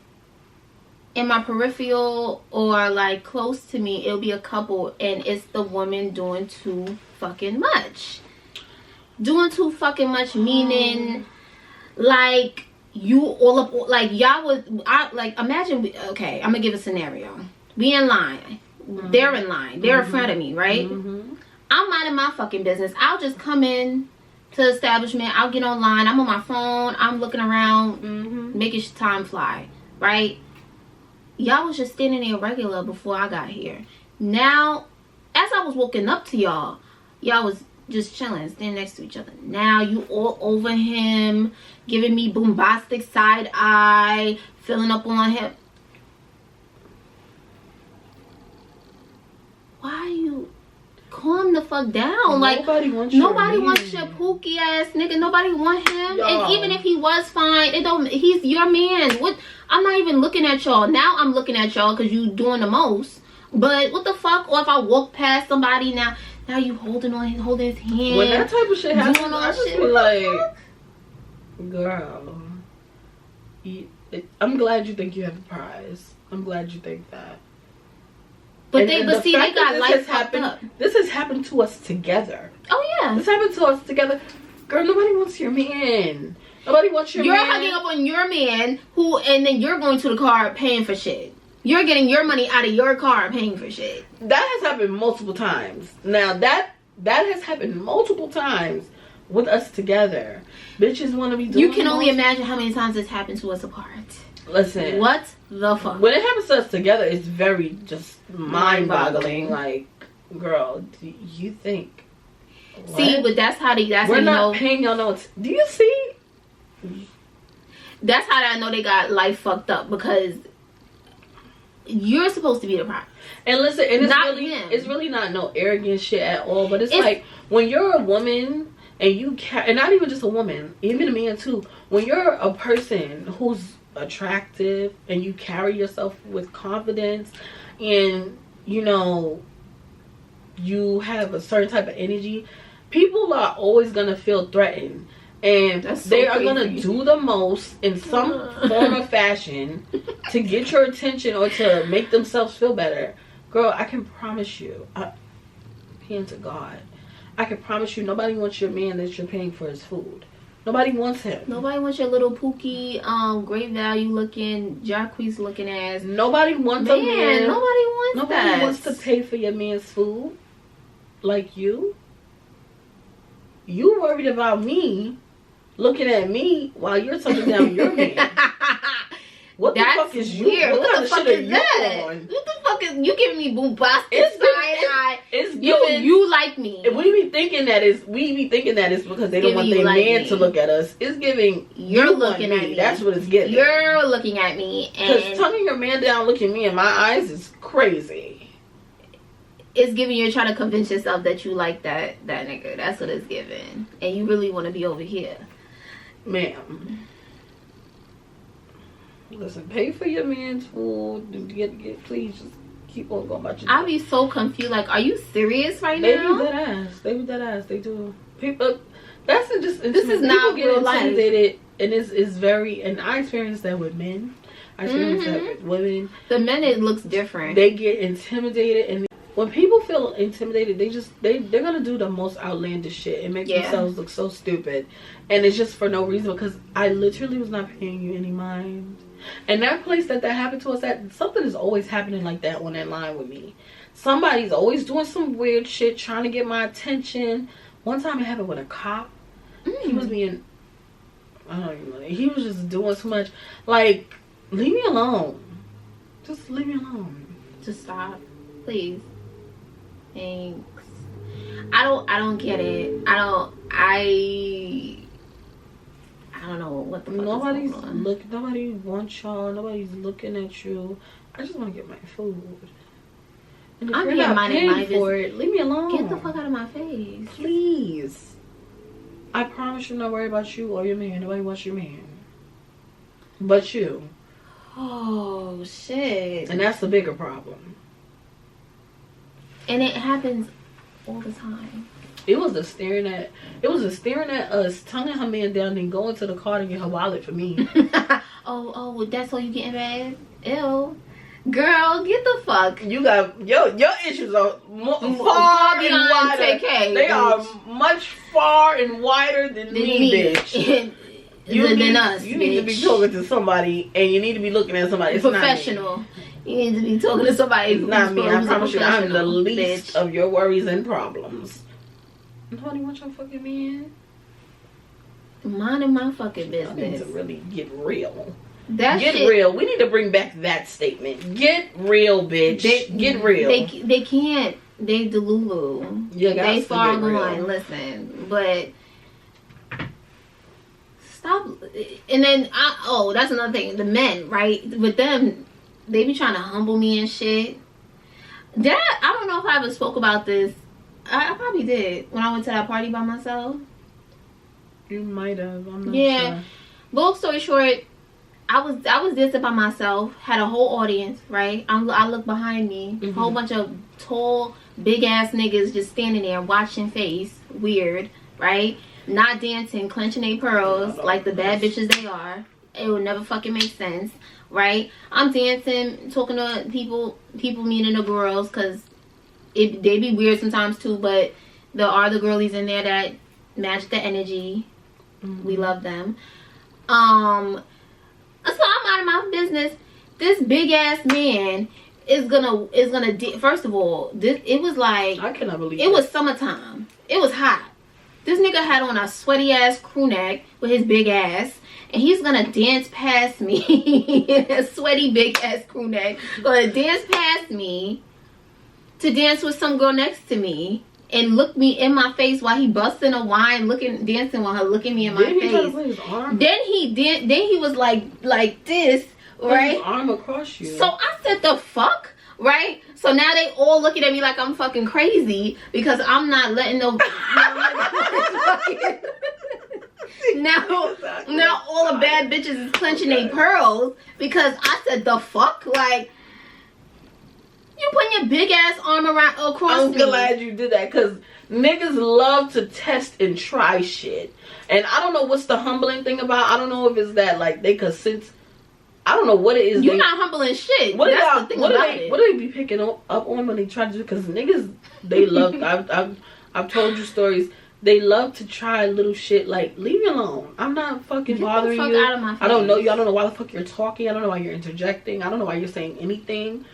Speaker 2: in my peripheral or like close to me, it'll be a couple, and it's the woman doing too fucking much. Doing too fucking much, meaning like you all up, like y'all would, imagine, okay, I'm gonna give a scenario. We in line. They're in line. They're in front of me, right? I'm minding my fucking business. I'll just come in to the establishment. I'll get online. I'm on my phone. I'm looking around, making time fly, right? Y'all was just standing there regular before I got here. Now, as I was walking up to y'all was just chilling, standing next to each other. Now you all over him, giving me bombastic side eye, filling up on him. Why you calm the fuck down?
Speaker 1: Nobody wants
Speaker 2: your pookie ass nigga. Nobody want him. Y'all. And even if he was fine, he's your man. What? I'm not even looking at y'all. Now I'm looking at y'all because you doing the most. But what the fuck? Or if I walk past somebody now you holding his hand.
Speaker 1: When that type of shit happens, I just be like, girl, I'm glad you think you have a prize. I'm glad you think that.
Speaker 2: But they got life fucked up.
Speaker 1: This has happened to us together.
Speaker 2: Oh yeah.
Speaker 1: This happened to us together. Girl, nobody wants your man. Nobody wants your man.
Speaker 2: You're hugging up on your man and then you're going to the car paying for shit. You're getting your money out of your car paying for shit.
Speaker 1: That has happened multiple times. Now that has happened multiple times with us together. Bitches want to be doing.
Speaker 2: You can only imagine how many times it's happened to us apart.
Speaker 1: Listen.
Speaker 2: What the fuck?
Speaker 1: When it happens to us together, it's very just mind-boggling. Like, girl, do you think? What?
Speaker 2: See, but that's
Speaker 1: we're not paying your notes. Do you see?
Speaker 2: That's how I know they got life fucked up, because you're supposed to be the prize.
Speaker 1: And listen, and it's really not no arrogant shit at all. But it's like when you're a woman and and not even just a woman, even a man too. When you're a person who's attractive and you carry yourself with confidence, and you have a certain type of energy, people are always gonna feel threatened. And they are going to do the most in some form or fashion to get your attention or to make themselves feel better. Girl, I can promise you, hand to God, I can promise you nobody wants your man that you're paying for his food. Nobody wants him.
Speaker 2: Nobody wants your little pookie, great value looking, Jacquees looking ass.
Speaker 1: Nobody wants a man.
Speaker 2: Nobody
Speaker 1: wants to pay for your man's food like you. You worried about me looking at me while you're touching down your man. What the fuck is you?
Speaker 2: What the fuck is that? What the fuck is you giving me bombastic side eye?
Speaker 1: It's giving
Speaker 2: you like me.
Speaker 1: And we be thinking that is because they don't want their man to look at us. It's giving
Speaker 2: you're looking at me.
Speaker 1: That's what it's giving.
Speaker 2: You're looking at me,
Speaker 1: because tucking your man down, looking me in my eyes is crazy.
Speaker 2: It's giving you're trying to convince yourself that you like that nigga. That's what it's giving, and you really want to be over here.
Speaker 1: Ma'am, listen, pay for your man's food. Get please just keep on going about your
Speaker 2: I'll be so confused. Like, are you serious right
Speaker 1: now? They be dead ass. They do. People, that's just.
Speaker 2: This is not real life.
Speaker 1: Intimidated, and it's very. And I experienced that with men. I experienced that with women.
Speaker 2: The men, it looks different.
Speaker 1: They get intimidated, and when people feel intimidated, they're gonna do the most outlandish shit and make themselves look so stupid, and it's just for no reason, because I literally was not paying you any mind. And that place that happened to us at, something is always happening like that on that line with me. Somebody's always doing some weird shit trying to get my attention. One time it happened with a cop. He was being, I don't even know, he was just doing too much. Like, leave me alone. Just leave me alone.
Speaker 2: Just stop, please. Thanks. I don't get it. I don't know what the fuck
Speaker 1: Nobody wants y'all. Nobody's looking at you. I just want to get my food. And if
Speaker 2: I'm
Speaker 1: you're
Speaker 2: here
Speaker 1: not
Speaker 2: minding my
Speaker 1: for it, leave me alone.
Speaker 2: Get the fuck out of my face,
Speaker 1: please. I promise you, I'm not worried about you or your man. Nobody wants your man, but you.
Speaker 2: Oh shit!
Speaker 1: And that's the bigger problem.
Speaker 2: And it happens all the time.
Speaker 1: It was a staring at us, tonguing her man down, then going to the car to get her wallet for me.
Speaker 2: oh, that's all you getting mad? Ew. Girl, get the fuck.
Speaker 1: You got your issues are far and wider.
Speaker 2: TK,
Speaker 1: they are much far and wider than me, bitch.
Speaker 2: Than us.
Speaker 1: You need to be talking to somebody, and you need to be looking at somebody. It's
Speaker 2: professional. You need to be talking to somebody.
Speaker 1: It's not me. I promise you, I'm the least of your worries and problems. Nobody wants your fucking man.
Speaker 2: Minding my fucking business.
Speaker 1: I need to really get real.
Speaker 2: That
Speaker 1: get
Speaker 2: shit,
Speaker 1: real. We need to bring back that statement. Get real, bitch. Get real.
Speaker 2: They can't. They delulu. They far gone. Listen, but stop. And then that's another thing. The men, right? With them, they be trying to humble me and shit. I don't know if I ever spoke about this. I probably did when I went to that party by myself.
Speaker 1: You might have. I'm not sure.
Speaker 2: Long story short, I was dancing by myself. Had a whole audience, right? I look behind me, a whole bunch of tall, big ass niggas just standing there watching face, weird, right? Not dancing, clenching their pearls like the bad bitches they are. It would never fucking make sense, right? I'm dancing, talking to people meaning the girls, cause they be weird sometimes too. But there are the girlies in there that match the energy. We love them. So I'm out of my business. This big ass man is gonna first of all, it was like,
Speaker 1: I cannot believe
Speaker 2: it was summertime. It was hot. This nigga had on a sweaty ass crew neck with his big ass, and he's gonna dance past me in a sweaty big ass crew neck. Gonna dance past me to dance with some girl next to me. And look me in my face while he busting a wine, dancing while her looking me in my face.
Speaker 1: Try to put his arm?
Speaker 2: Then he was like this, right?
Speaker 1: Put his arm across you.
Speaker 2: So I said, the fuck, right? So now they all looking at me like I'm fucking crazy because I'm not letting no. now all the bad bitches is clenching their pearls because I said, the fuck, like. You putting your big ass arm across me.
Speaker 1: I'm glad you did that, because niggas love to test and try shit. And I don't know what's the humbling thing about. I don't know if it's that, like, they could sense. I don't know what it is.
Speaker 2: You're not humbling shit. What do
Speaker 1: they be picking up on when they try to do? Because niggas, they love. I've told you stories. They love to try little shit like, leave me alone. I'm not fucking bothering you.
Speaker 2: Out of my face.
Speaker 1: I don't know you. I don't know why the fuck you're talking. I don't know why you're interjecting. I don't know why you're saying anything.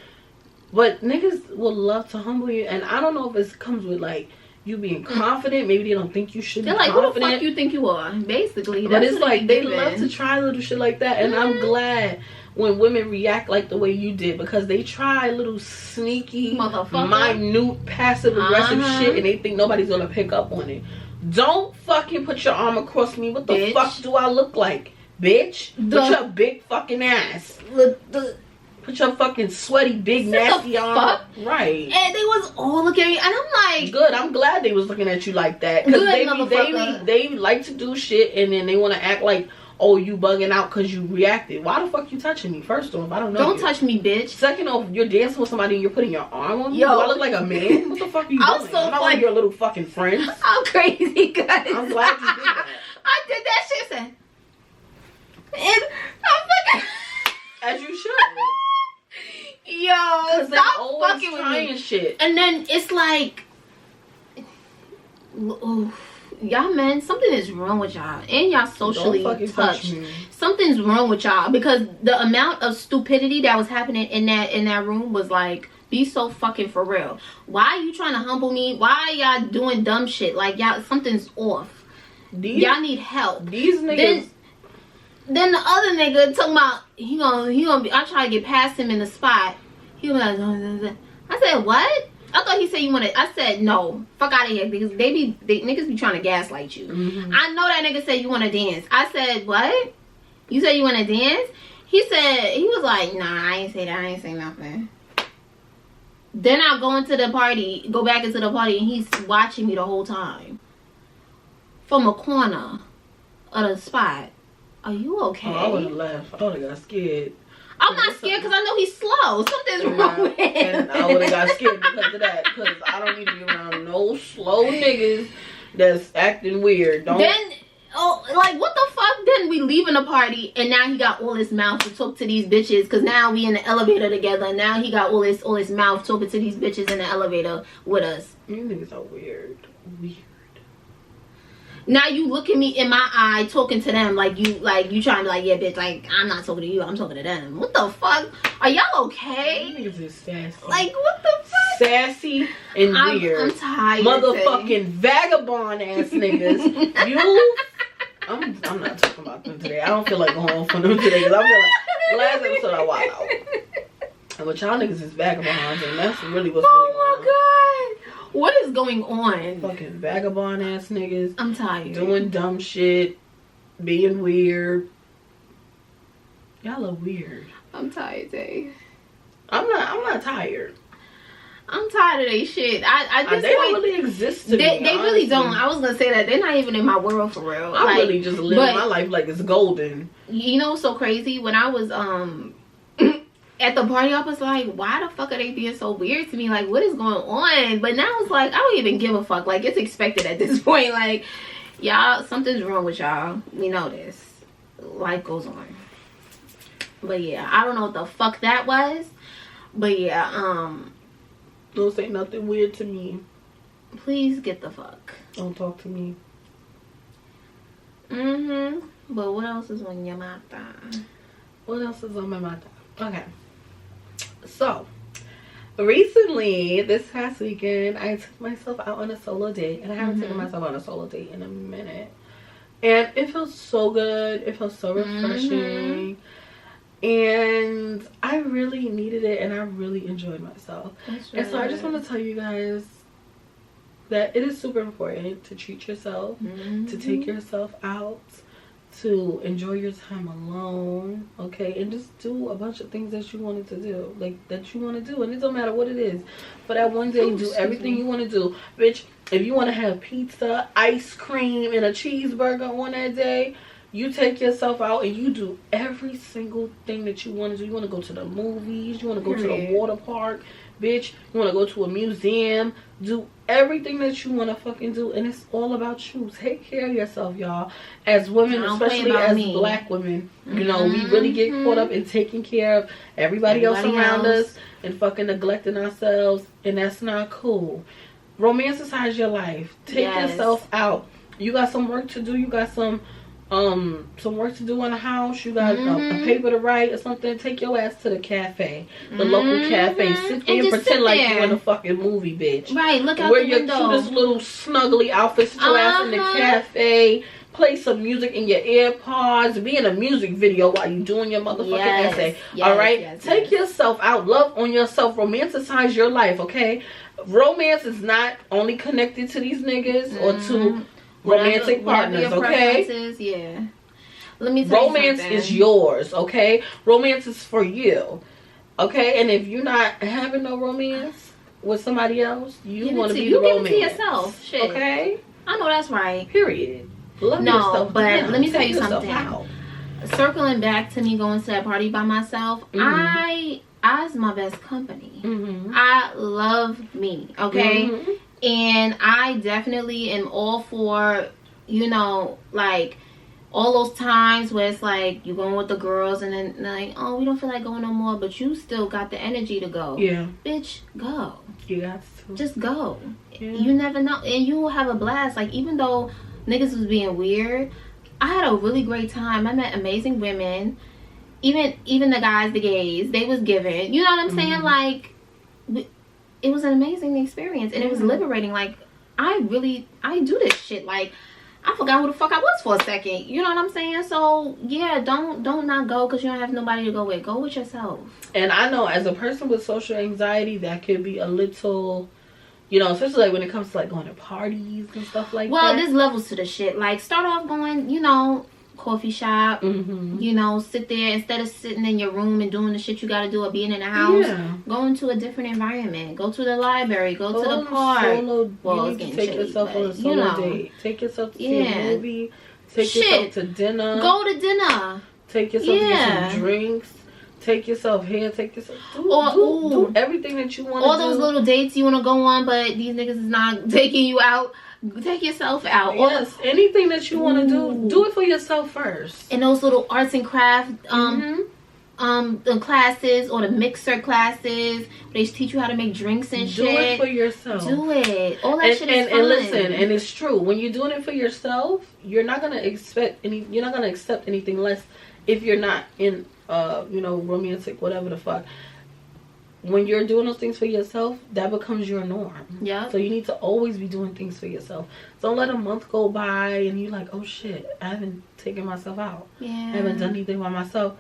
Speaker 1: But niggas will love to humble you, and I don't know if it comes with like you being confident. Maybe they don't think you should.
Speaker 2: They're
Speaker 1: be
Speaker 2: like,
Speaker 1: confident.
Speaker 2: Who the fuck you think you are? Basically,
Speaker 1: but it's like they love to try little shit like that, and I'm glad when women react like the way you did, because they try little sneaky, minute, passive aggressive shit, and they think nobody's gonna pick up on it. Don't fucking put your arm across me. What the fuck do I look like, bitch? Put your big fucking ass. Put your fucking sweaty, big, nasty arm. Right.
Speaker 2: And they was all looking at me, and I'm like,
Speaker 1: good. I'm glad they was looking at you like that, because they like to do shit, and then they want to act like, oh, you bugging out because you reacted. Why the fuck you touching me? First off, I don't know.
Speaker 2: Don't touch me, bitch.
Speaker 1: Second off, you're dancing with somebody and you're putting your arm on me. Do I look like a man? What the fuck are you doing? I'm not like your little fucking friend.
Speaker 2: I'm crazy, guys.
Speaker 1: I'm glad you did that.
Speaker 2: I did that shit, and I'm fucking.
Speaker 1: As you should.
Speaker 2: Yo, stop fucking with me.
Speaker 1: Shit.
Speaker 2: And then it's like, y'all men, something is wrong with y'all, and y'all socially touched. Something's wrong with y'all, because the amount of stupidity that was happening in that room was like, be so fucking for real. Why are you trying to humble me? Why are y'all doing dumb shit? Like, y'all, something's off. Y'all need help.
Speaker 1: These niggas.
Speaker 2: Then the other nigga talking about he gonna be. I try to get past him in the spot. He was like, I said, what? I thought he said you want to. I said no. Fuck out of here, because niggas be trying to gaslight you. I know that nigga said you want to dance. I said, what? You said you want to dance? He was like, nah, I ain't say that. I ain't say nothing. Then I go back into the party, and he's watching me the whole time from a corner of the spot. Are you okay?
Speaker 1: Oh, I would have left. I would have got scared.
Speaker 2: I'm not scared because I know he's slow. Something's wrong with him.
Speaker 1: And I would have got scared because of that. Because I don't need to be around no slow niggas that's acting weird. Don't.
Speaker 2: Then, like, what the fuck? Then we leaving the party, and now he got all his mouth to talk to these bitches. Because now we in the elevator together, and now he got all his mouth talking to these bitches in the elevator with us.
Speaker 1: You niggas are weird. Weird.
Speaker 2: Now you look at me in my eye talking to them like you trying to be like, yeah, bitch, like, I'm not talking to you, I'm talking to them. What the fuck? Are y'all okay?
Speaker 1: You niggas is sassy.
Speaker 2: Like, what the fuck?
Speaker 1: Sassy and weird.
Speaker 2: I'm tired.
Speaker 1: Motherfucking vagabond ass niggas. I'm not talking about them today. I don't feel like going off on them today because I feel like last episode I wild out. But y'all niggas is vagabonds, and that's really what's really going on.
Speaker 2: Oh my god. What is going on?
Speaker 1: Fucking vagabond ass niggas.
Speaker 2: I'm tired.
Speaker 1: Doing dumb shit. Being weird. Y'all are weird.
Speaker 2: I'm tired, Dave.
Speaker 1: I'm not tired.
Speaker 2: I'm tired of they shit. I just
Speaker 1: they don't really exist to me.
Speaker 2: They really don't. I was gonna say that they're not even in my world for real.
Speaker 1: I really just live my life like it's golden.
Speaker 2: You know what's so crazy? When I was at the party, I was like, why the fuck are they being so weird to me? Like, what is going on? But now it's like, I don't even give a fuck. Like, it's expected at this point. Like, y'all, something's wrong with y'all. We know this. Life goes on. But yeah, I don't know what the fuck that was. But yeah,
Speaker 1: don't say nothing weird to me.
Speaker 2: Please get the fuck.
Speaker 1: Don't talk to me.
Speaker 2: But what else is on your mind?
Speaker 1: What else is on my mind? Okay. So, recently, this past weekend, I took myself out on a solo date. And I haven't taken myself on a solo date in a minute. And it feels so good. It feels so refreshing. And I really needed it. And I really enjoyed myself. And so I just want to tell you guys that it is super important to treat yourself. To take yourself out. To enjoy your time alone, okay, and just do a bunch of things that you wanted to do, like that you want to do, and it don't matter what it is. For that one day, do everything you want to do, bitch. If you want to have pizza, ice cream, and a cheeseburger on that day, you take yourself out and you do every single thing that you want to do. You want to go to the movies, you want to go to the water park, bitch. You want to go to a museum, do everything that you want to fucking do, and it's all about you. Take care of yourself, y'all. As women, especially as black women, you know, we really get caught up in taking care of everybody else around us and fucking neglecting ourselves, and that's not cool. Romanticize your life. Take yourself out. You got some work to do. You got some work to do in the house. You got a paper to write or something. Take your ass to the cafe, the local cafe. Sit there and pretend like you're in a fucking movie, bitch.
Speaker 2: Right, look out
Speaker 1: Wear
Speaker 2: the
Speaker 1: your
Speaker 2: window.
Speaker 1: cutest little snuggly outfit. Sit your ass in the cafe. Play some music in your AirPods. Be in a music video while you doing your motherfucking essay. All right? Take yourself out. Love on yourself. Romanticize your life, okay? Romance is not only connected to these niggas or to romantic partners, okay?
Speaker 2: Yeah. Let me tell
Speaker 1: romance
Speaker 2: you something.
Speaker 1: is yours, okay? Romance is for you, okay? And if you're not having no romance with somebody else, you want to be the romance.
Speaker 2: Give it to yourself. Shit.
Speaker 1: Okay?
Speaker 2: I know that's right.
Speaker 1: Period. Love yourself.
Speaker 2: But let me tell you something.
Speaker 1: Out.
Speaker 2: Circling back to me going to that party by myself, I was my best company. I love me, okay? And I definitely am all for, you know, like, all those times where it's like, you going with the girls and then like, oh, we don't feel like going no more, but you still got the energy to go.
Speaker 1: Yeah.
Speaker 2: Bitch, go.
Speaker 1: You got to.
Speaker 2: Just go.
Speaker 1: Yeah.
Speaker 2: You never know. And you will have a blast. Like, even though niggas was being weird, I had a really great time. I met amazing women. Even the guys, the gays, they was giving. You know what I'm saying? Like, it was an amazing experience. And it was liberating. Like, I do this shit. Like, I forgot who the fuck I was for a second. You know what I'm saying? So, yeah, don't not go because you don't have nobody to go with. Go with yourself. And
Speaker 1: I know as a person with social anxiety, that could be a little, you know, especially like when it comes to like going to parties and stuff like that.
Speaker 2: Well, there's levels to the shit. Like, start off going, you know, coffee shop, you know, sit there instead of sitting in your room and doing the shit you gotta do or being in the house. Go into a different environment. Go to the library. Go to the park.
Speaker 1: Well, you need to take yourself on a solo date. Take yourself to see a movie. Take yourself to dinner.
Speaker 2: Go to dinner.
Speaker 1: Take yourself to get some drinks. Take yourself here, take yourself. Do everything that you want to do.
Speaker 2: All those little dates you want to go on, but these niggas is not taking you out. Take yourself out.
Speaker 1: Yes, anything that you want to do it for yourself first.
Speaker 2: And those little arts and craft the classes or the mixer classes, they teach you how to make drinks and shit.
Speaker 1: Do it for yourself.
Speaker 2: Do it. All that shit is fun.
Speaker 1: And listen, and it's true. When you're doing it for yourself, you're not gonna expect you're not gonna accept anything less if you're not in romantic, whatever the fuck. When you're doing those things for yourself, that becomes your norm.
Speaker 2: Yeah.
Speaker 1: So you need to always be doing things for yourself. Don't let a month go by and you're like, oh shit, I haven't taken myself out.
Speaker 2: Yeah.
Speaker 1: I haven't done anything by myself.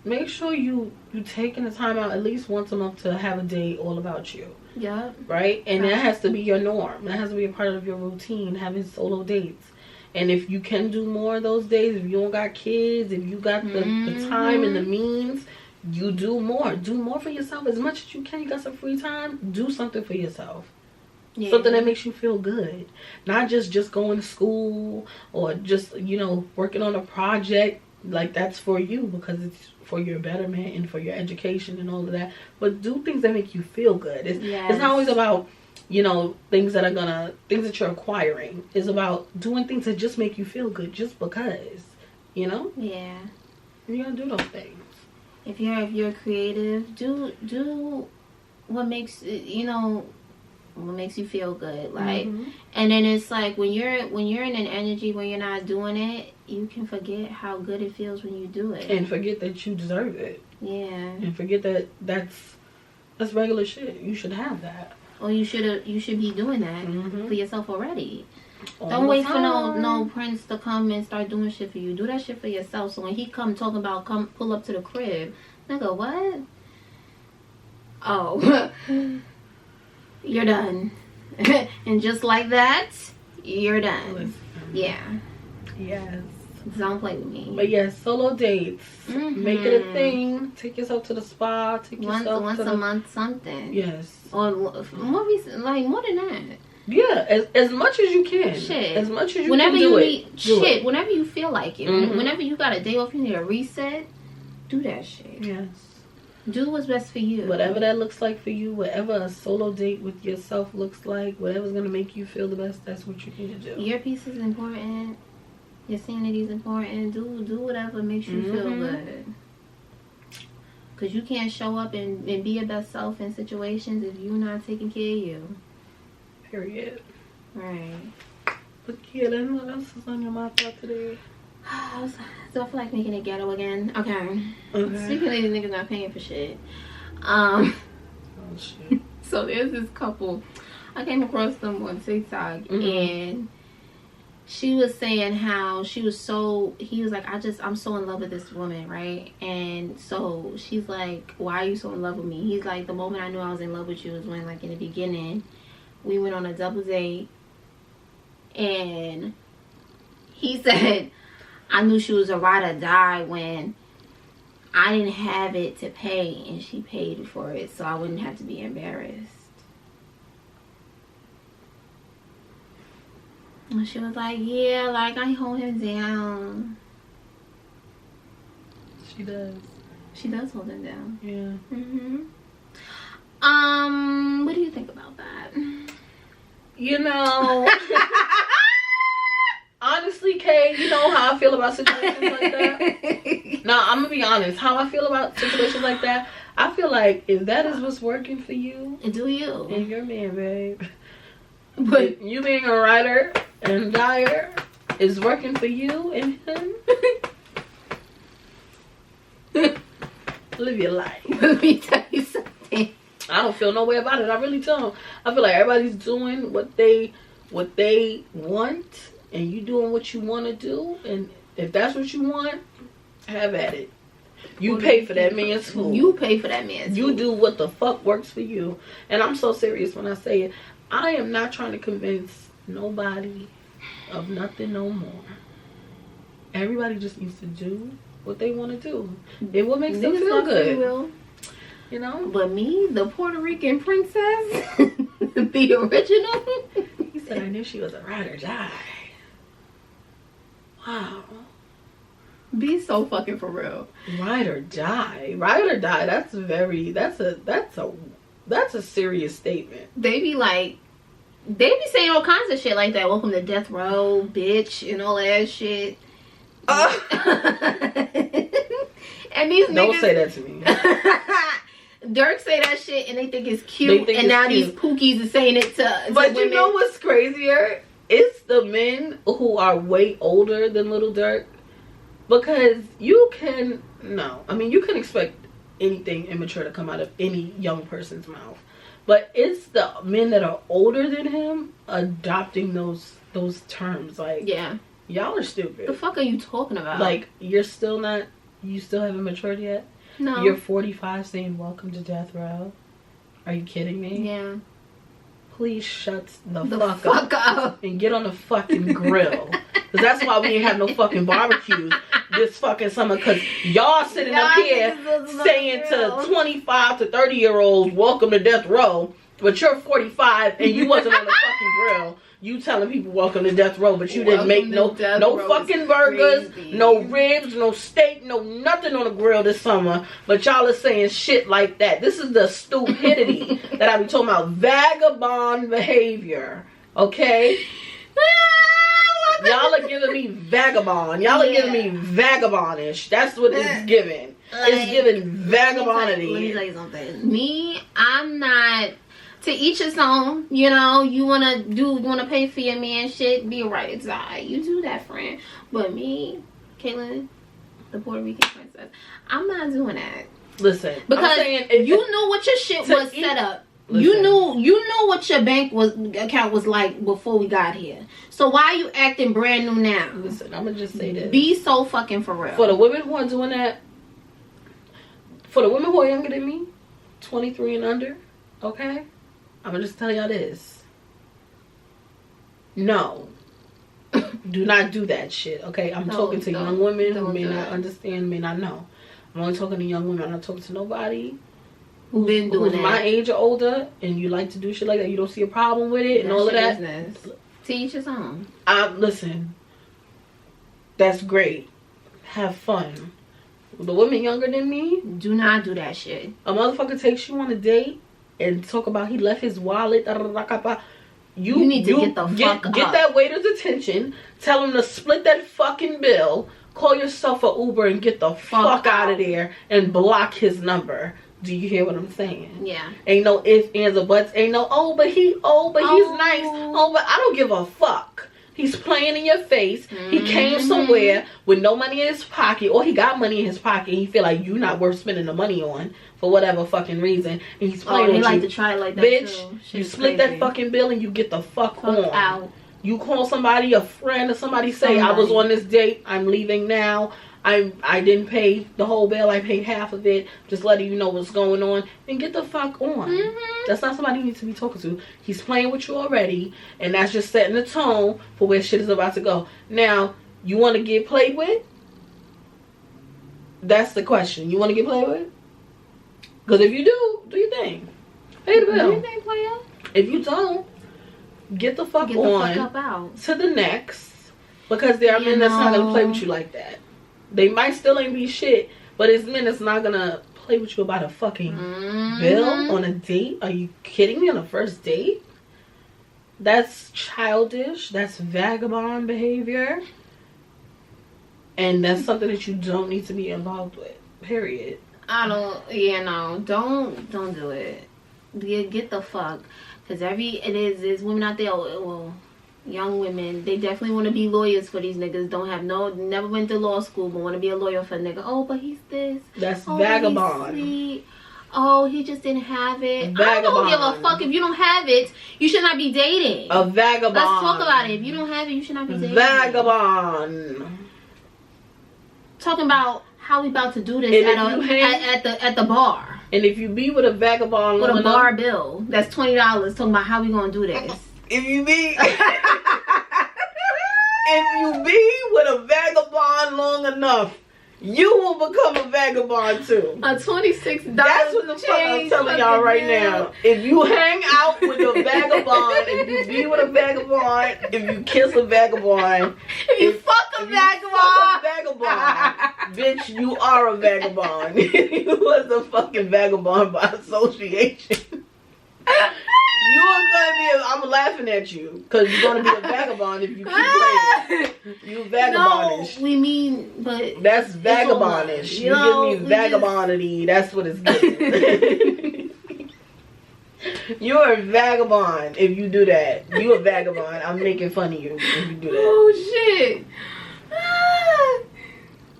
Speaker 1: Make sure you taking the time out at least once a month to have a day all about you.
Speaker 2: Yeah.
Speaker 1: Right? And that has to be your norm. That has to be a part of your routine, having solo dates. And if you can do more of those days, if you don't got kids, if you got the time and the means, you do more. Do more for yourself as much as you can. You got some free time, do something for yourself. Yeah. Something that makes you feel good. Not just going to school or just, working on a project. Like, that's for you because it's for your betterment and for your education and all of that. But do things that make you feel good. It's not always about, things that you're acquiring. It's about doing things that just make you feel good just because, Yeah. You gotta do those things.
Speaker 2: If you're creative, do what makes what makes you feel good, like, and then it's like when you're in an energy when you're not doing it, you can forget how good it feels when you do it,
Speaker 1: and forget that you deserve it. Yeah, and forget that that's regular shit. You should have that, or
Speaker 2: you should be doing that for yourself already. Don't wait for no prince to come and start doing shit for you. Do that shit for yourself. So when he come talking about pull up to the crib, nigga, what? Oh, you're done. And just like that, you're done. Listen. Yeah. Yes. Don't play with me.
Speaker 1: But yes, solo dates. Make it a thing. Take yourself to the spa. Take yourself
Speaker 2: once a month, something.
Speaker 1: Yes.
Speaker 2: Or more recent, like more than that.
Speaker 1: Yeah, as much as you can.
Speaker 2: Shit.
Speaker 1: As much as you can do it.
Speaker 2: Shit, whenever you feel like it. Whenever you got a day off, you need a reset, do that shit. Yes. Do what's best for you.
Speaker 1: Whatever that looks like for you, whatever a solo date with yourself looks like, whatever's going to make you feel the best, that's what you need to do.
Speaker 2: Your peace is important. Your sanity is important. Do whatever makes you feel good. Because you can't show up and be your best self in situations if you're not taking care of you.
Speaker 1: Period.
Speaker 2: Right.
Speaker 1: But yeah, then what else is on your mind for today?
Speaker 2: So I feel like making it ghetto again. Okay. Speaking of these niggas not paying for shit. Oh shit. So there's this couple. I came across them on TikTok and she was saying how he was like, I'm so in love with this woman, right? And so she's like, why are you so in love with me? He's like, the moment I knew I was in love with you was when, like, in the beginning, we went on a double date, and he said, I knew she was a ride or die when I didn't have it to pay, and she paid for it, so I wouldn't have to be embarrassed. And she was like, yeah, like, I hold him down.
Speaker 1: She does.
Speaker 2: She does hold him down.
Speaker 1: Yeah.
Speaker 2: What do you think about that?
Speaker 1: Honestly, Kay, you know how I feel about situations like that? No, I'm going to be honest. How I feel about situations like that, I feel like if that is what's working for you.
Speaker 2: Do you?
Speaker 1: And your man, babe. But you being a writer and dyer is working for you and him. Live your life.
Speaker 2: Let me tell you something.
Speaker 1: I don't feel no way about it. I really don't. I feel like everybody's doing what they want, and you doing what you want to do. And if that's what you want, have at it. You pay for that man's food.
Speaker 2: You pay for that man's food.
Speaker 1: You do what the fuck works for you. And I'm so serious when I say it. I am not trying to convince nobody of nothing no more. Everybody just needs to do what they want to do. And what makes them feel good. You know?
Speaker 2: But me, the Puerto Rican princess, the original.
Speaker 1: He said, I knew she was a ride or die. Wow.
Speaker 2: Be so fucking for real.
Speaker 1: Ride or die. Ride or die. That's a serious statement.
Speaker 2: They be saying all kinds of shit like that. Welcome to death row, bitch, and all that shit. And these niggas
Speaker 1: don't say that to me.
Speaker 2: Dirk say that shit and they think it's cute, and now these pookies are saying it to
Speaker 1: But
Speaker 2: women.
Speaker 1: You know what's crazier? It's the men who are way older than Little Dirk. Because you can expect anything immature to come out of any young person's mouth. But it's the men that are older than him adopting those terms. Like, yeah, y'all are stupid.
Speaker 2: The fuck are you talking about?
Speaker 1: Like, you still haven't matured yet?
Speaker 2: No.
Speaker 1: You're 45 saying welcome to death row? Are you kidding me?
Speaker 2: Yeah.
Speaker 1: Please shut the fuck up and get on the fucking grill. Because that's why we ain't have no fucking barbecues this fucking summer. Because y'all sitting up here saying to 25 to 30-year-olds, welcome to death row. But you're 45 and you wasn't on the fucking grill. You telling people welcome to death row, but you didn't make no fucking burgers, no ribs, no steak, no nothing on the grill this summer. But y'all are saying shit like that. This is the stupidity that I be talking about. Vagabond behavior. Okay? Y'all are giving me vagabond. Y'all are giving me vagabondish. That's what it's giving. It's giving vagabondity.
Speaker 2: Let me tell you something. Me, I'm not... To each his own, you know. You wanna pay for your man shit, be a right, it's alright. You do that, friend. But me, Caitlin, the Puerto Rican princess, I'm not doing that.
Speaker 1: Listen,
Speaker 2: because you knew what your shit was set up. Listen. You knew what your bank account was like before we got here. So why are you acting brand new now?
Speaker 1: Listen, I'm gonna just say this.
Speaker 2: Be so fucking for real.
Speaker 1: For the women who are doing that, for the women who are younger than me, 23 and under, okay? I'm gonna just tell y'all this. No. Do not do that shit, okay? I'm talking to young women who may not understand, may not know. I'm only talking to young women. I'm not talking to nobody who's my age or older, and you like to do shit like that. You don't see a problem with it and all of that.
Speaker 2: To each his own.
Speaker 1: Listen. That's great. Have fun. The women younger than me,
Speaker 2: do not do that shit.
Speaker 1: A motherfucker takes you on a date and talk about he left his wallet. You need to get the fuck up. Get that waiter's attention. Tell him to split that fucking bill. Call yourself an Uber and get the fuck out of there and block his number. Do you hear what I'm saying?
Speaker 2: Yeah.
Speaker 1: Ain't no ifs, ands, or buts. Ain't no but he's nice. But I don't give a fuck. He's playing in your face. Mm-hmm. He came somewhere with no money in his pocket, or he got money in his pocket. And he feel like you're not worth spending the money on for whatever fucking reason. And he's playing with you.
Speaker 2: Like to try it like that,
Speaker 1: bitch, you split that fucking bill and you get the fuck on. Out. You call somebody, a friend, or somebody say, I was on this date. I'm leaving now. I didn't pay the whole bill. I paid half of it. Just letting you know what's going on. And get the fuck on. Mm-hmm. That's not somebody you need to be talking to. He's playing with you already. And that's just setting the tone for where shit is about to go. Now, you want to get played with? That's the question. You want to get played with? Because if you do your thing. Pay the bill.
Speaker 2: Do your thing, player.
Speaker 1: If you don't, get the fuck on to the next. Because there are men that's not going to play with you like that. They might still ain't be shit, but it's men that's not gonna play with you about a fucking bill on a date. Are you kidding me? On a first date? That's childish. That's vagabond behavior. And that's something that you don't need to be involved with. Period.
Speaker 2: Don't do it. Get the fuck. Because there's women out there, well, young women, they definitely want to be lawyers for these niggas. Never went to law school, but want to be a lawyer for a nigga. Oh, but he's this.
Speaker 1: That's vagabond.
Speaker 2: He just didn't have it. Vagabond. I don't give a fuck if you don't have it. You should not be dating.
Speaker 1: A vagabond.
Speaker 2: Let's talk about it. If you don't have it, you should not be dating.
Speaker 1: Vagabond.
Speaker 2: Talking about how we about to do this at the bar.
Speaker 1: And if you be with a vagabond
Speaker 2: with a bar bill, that's $20. Talking about how we gonna do this.
Speaker 1: If you be with a vagabond long enough, you will become a vagabond too.
Speaker 2: A $26.
Speaker 1: That's what the fuck I'm telling y'all right now. If you hang out with a vagabond, if you be with a vagabond, if you kiss a vagabond,
Speaker 2: if you fuck a vagabond,
Speaker 1: bitch, you are a vagabond. You was a fucking vagabond by association. You are gonna be. I'm laughing at you because you're gonna be a vagabond if you keep playing. You vagabondish.
Speaker 2: No, we mean, but
Speaker 1: that's vagabondish. You give me vagabondity. That's what it's giving. You're a vagabond if you do that. You a vagabond. I'm making fun of you if you do that.
Speaker 2: Oh shit.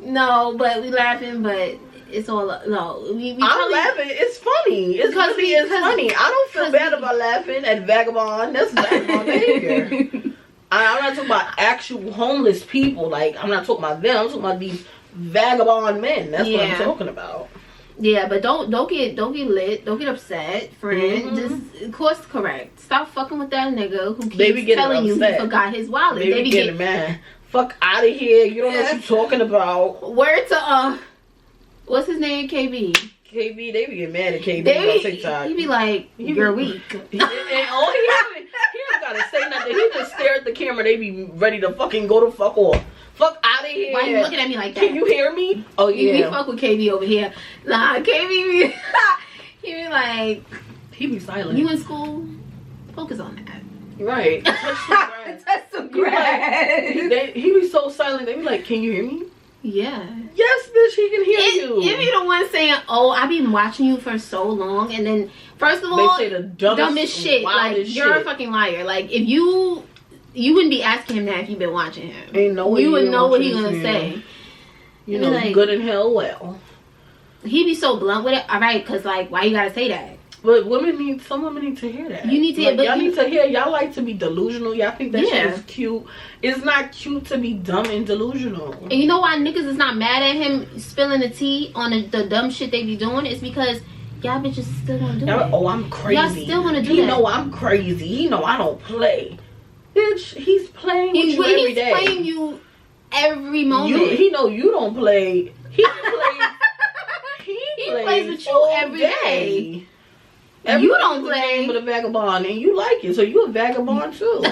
Speaker 2: No, but we laughing, but. It's all no.
Speaker 1: I'm laughing. It's funny. It's funny. I don't feel bad about laughing at vagabond. That's vagabond behavior. I'm not talking about actual homeless people. Like I'm not talking about them. I'm talking about these vagabond men. That's what I'm talking about.
Speaker 2: Yeah, but don't get lit. Don't get upset, friend. Just course correct. Stop fucking with that nigga who keeps telling you he forgot his wallet.
Speaker 1: They be getting mad. Fuck out of here. You don't know what you're talking about.
Speaker 2: Word to what's his name? KB.
Speaker 1: KB, they be getting mad at KB on TikTok.
Speaker 2: He be like, you're weak.
Speaker 1: He don't gotta say nothing. He just stare at the camera. They be ready to fucking go the fuck off. Fuck out of here.
Speaker 2: Why you looking at me like that?
Speaker 1: Can you hear me? Oh yeah.
Speaker 2: We fuck with KB over here. Nah, KB be he be like,
Speaker 1: he be silent.
Speaker 2: You in school? Focus on that.
Speaker 1: Right.
Speaker 2: Touch some grass.
Speaker 1: He be so silent. They be like, can you hear me?
Speaker 2: Yeah.
Speaker 1: Yes, bitch, he can hear you.
Speaker 2: If you the one saying, "Oh, I've been watching you for so long," and then first of all,
Speaker 1: they say the dumbest shit.
Speaker 2: Like you're a fucking liar. Like if you wouldn't be asking him that if you've been watching him. You would know what he's gonna say.
Speaker 1: You know, like, good and hell well.
Speaker 2: He be so blunt with it. All right, because like, why you gotta say that?
Speaker 1: But some women need to hear that.
Speaker 2: You need to hear,
Speaker 1: y'all need to hear. Y'all like to be delusional. Y'all think that shit is cute. It's not cute to be dumb and delusional.
Speaker 2: And you know why niggas is not mad at him spilling the tea on the dumb shit they be doing? It's because y'all bitches still gonna do it.
Speaker 1: Oh, I'm crazy.
Speaker 2: Y'all still gonna do that.
Speaker 1: He know I'm crazy. He know I don't play. Bitch, he's playing with you every day.
Speaker 2: He's playing you every moment.
Speaker 1: He know you don't play. He plays. He
Speaker 2: plays with you every day. You don't play
Speaker 1: with a vagabond and you like it, so you a vagabond too.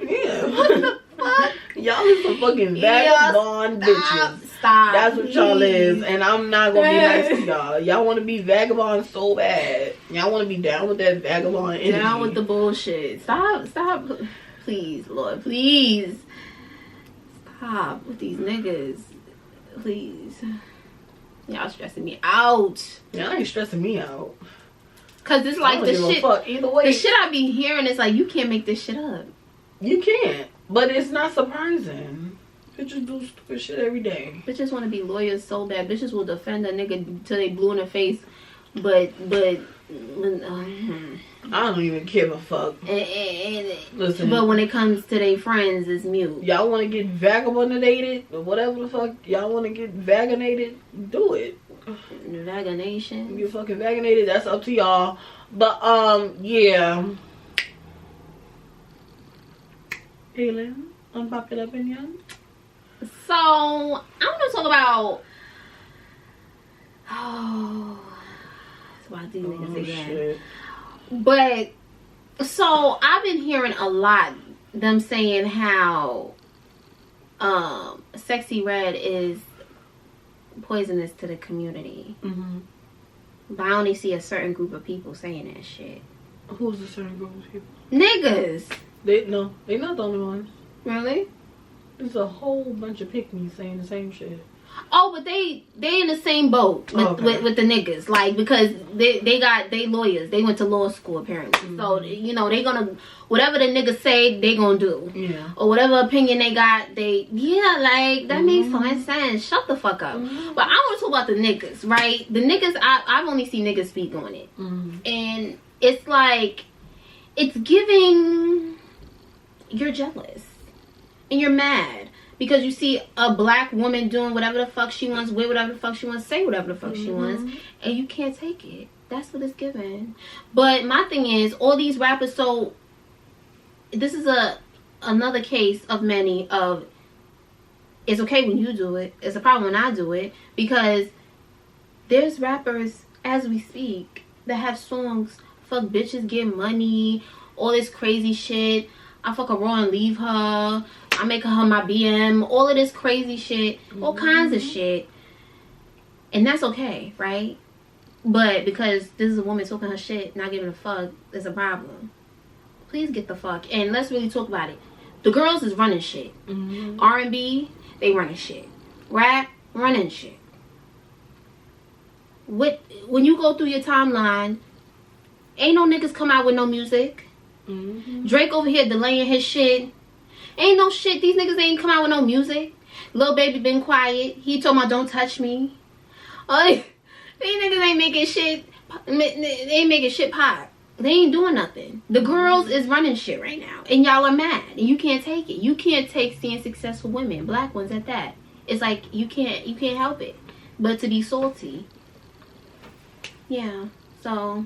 Speaker 1: Yeah. What the fuck? Y'all is some fucking vagabond bitches.
Speaker 2: Stop.
Speaker 1: That's what y'all is, and I'm not gonna be nice to y'all. Y'all want to be vagabond so bad. Y'all want to be down with that vagabond energy.
Speaker 2: Down with the bullshit. Stop. Please, Lord, please. Stop with these niggas. Please. Y'all stressing me out.
Speaker 1: Y'all ain't stressing me out.
Speaker 2: Cause it's like the shit.
Speaker 1: Either way,
Speaker 2: the shit I be hearing is like you can't make this shit up.
Speaker 1: You can't, but it's not surprising. Bitches do stupid shit every day.
Speaker 2: Bitches want to be lawyers so bad. Bitches will defend a nigga till they blue in the face, but
Speaker 1: I don't even give a fuck. Listen,
Speaker 2: but when it comes to their friends, it's mute.
Speaker 1: Y'all want to get vagabondated or whatever the fuck y'all want to get vaginated, do it.
Speaker 2: Vagination.
Speaker 1: You fucking vaginated. That's up to y'all. But yeah. Aylin, unpopular opinion.
Speaker 2: So I'm gonna talk about it's about these niggas again. Shit. But so I've been hearing a lot them saying how Sexy Red is poisonous to the community. But I only see a certain group of people saying that shit.
Speaker 1: Who's a certain group of people?
Speaker 2: Niggas.
Speaker 1: They're not the only ones.
Speaker 2: Really?
Speaker 1: There's a whole bunch of pick-me saying the same shit.
Speaker 2: Oh, but they in the same boat with the niggas, like, because they lawyers. They went to law school apparently. So you know they gonna whatever the niggas say they gonna do.
Speaker 1: Yeah.
Speaker 2: Or whatever opinion they got, like that makes so much sense. Shut the fuck up. But I want to talk about the niggas, right? The niggas I've only seen niggas speak on it, and it's like it's giving you're jealous and you're mad. Because you see a black woman doing whatever the fuck she wants, with whatever the fuck she wants, say whatever the fuck she wants, and you can't take it. That's what it's given. But my thing is, all these rappers, so this is another case of many of it's okay when you do it. It's a problem when I do it. Because there's rappers, as we speak, that have songs, fuck bitches, get money, all this crazy shit. I fuck a raw and leave her. I make her my BM. All of this crazy shit. All kinds of shit. And that's okay, right? But because this is a woman talking her shit, not giving a fuck, is a problem. Please get the fuck. And let's really talk about it. The girls is running shit. R&B, they running shit. Rap, running shit. When you go through your timeline, ain't no niggas come out with no music. Drake over here delaying his shit. Ain't no shit. These niggas ain't come out with no music. Lil Baby been quiet. He told me don't touch me. These niggas ain't making shit. They ain't making shit pop. They ain't doing nothing. The girls is running shit right now, and y'all are mad, and you can't take it. You can't take seeing successful women, black ones at that. It's like you can't help it, but to be salty. Yeah. So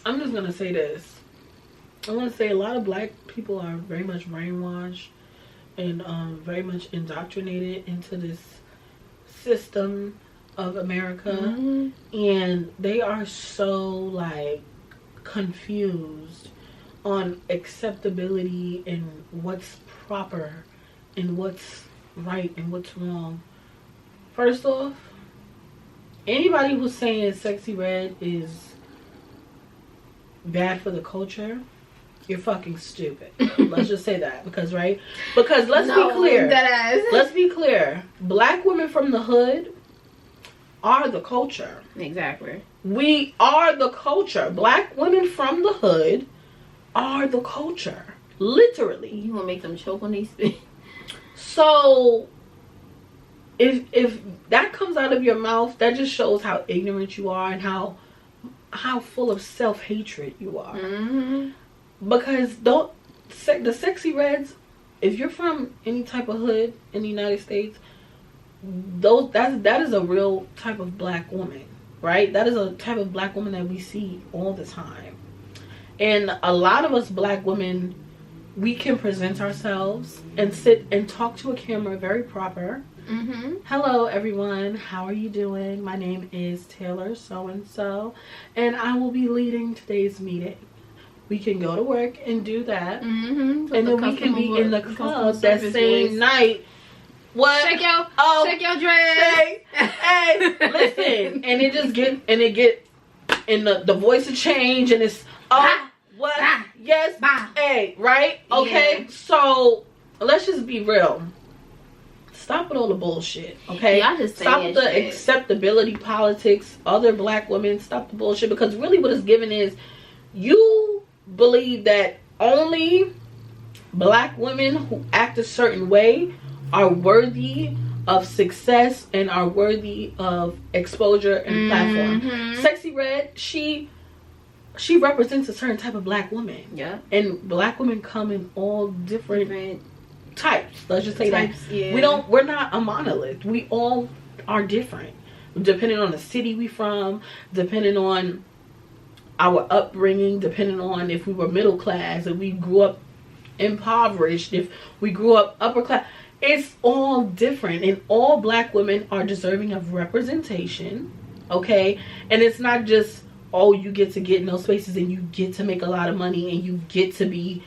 Speaker 1: I'm just gonna say this. I want to say a lot of black people are very much brainwashed and very much indoctrinated into this system of America, and they are so like confused on acceptability and what's proper and what's right and what's wrong. First off, anybody who's saying Sexy Red is bad for the culture, you're fucking stupid. Let's just say that. Because let's be clear. Let's be clear. Black women from the hood are the culture.
Speaker 2: Exactly.
Speaker 1: We are the culture. Black women from the hood are the culture. Literally.
Speaker 2: You gonna make them choke on these things.
Speaker 1: So if that comes out of your mouth, that just shows how ignorant you are and how full of self-hatred you are. Because the Sexy Reds, if you're from any type of hood in the United States, that is a real type of black woman, right? That is a type of black woman that we see all the time. And a lot of us black women, we can present ourselves and sit and talk to a camera very proper. Hello everyone, how are you doing? My name is Taylor so-and-so, and I will be leading today's meeting. We can go to work and do that, and then we can be in the club that same night. What?
Speaker 2: Shake your dress.
Speaker 1: Hey, listen, and it get in the voice of change, and it's what? Yes, hey, right? Okay, so let's just be real. Stop with all the bullshit, okay? Stop with the acceptability politics. Other black women, stop the bullshit, because really what it's given is you believe that only black women who act a certain way are worthy of success and are worthy of exposure and platform. Sexy Red, she represents a certain type of black woman. Yeah. And black women come in all different types. Let's just say that. Yeah. We're not a monolith. We all are different. Depending on the city we from, depending on our upbringing, depending on if we were middle class, if we grew up impoverished, if we grew up upper class. It's all different, and all black women are deserving of representation, okay? And it's not just, oh, you get in those spaces and you get to make a lot of money and you get to be,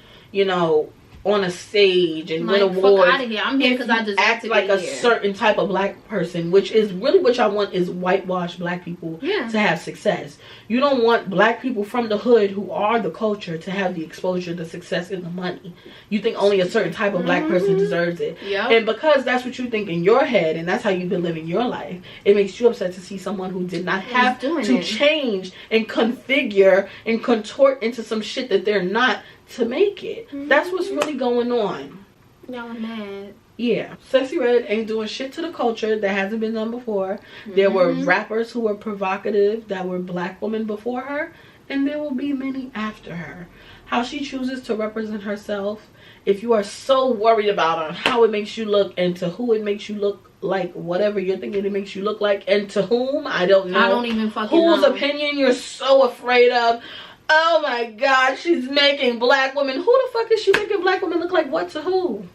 Speaker 1: on a stage and win awards.
Speaker 2: Fuck out of here. I'm here because I deserve
Speaker 1: act
Speaker 2: to
Speaker 1: like
Speaker 2: be
Speaker 1: a
Speaker 2: here.
Speaker 1: certain type of black person, which is really what y'all want, is whitewash black people to have success. You don't want black people from the hood who are the culture to have the exposure, the success, and the money. You think only a certain type of black person deserves it. And because that's what you think in your head, and that's how you've been living your life, it makes you upset to see someone who did not have to change and configure and contort into some shit that they're not to make it. That's what's really going on.
Speaker 2: Y'all are mad.
Speaker 1: Yeah. Sexy Red ain't doing shit to the culture that hasn't been done before. There were rappers who were provocative that were black women before her, and there will be many after her. How she chooses to represent herself, if you are so worried about her, how it makes you look, and to who it makes you look like, whatever you're thinking it makes you look like, and to whom, I don't know.
Speaker 2: I don't even fucking know.
Speaker 1: Whose opinion you're so afraid of. Oh my God, she's making black women. Who the fuck is she making black women look like? What to who?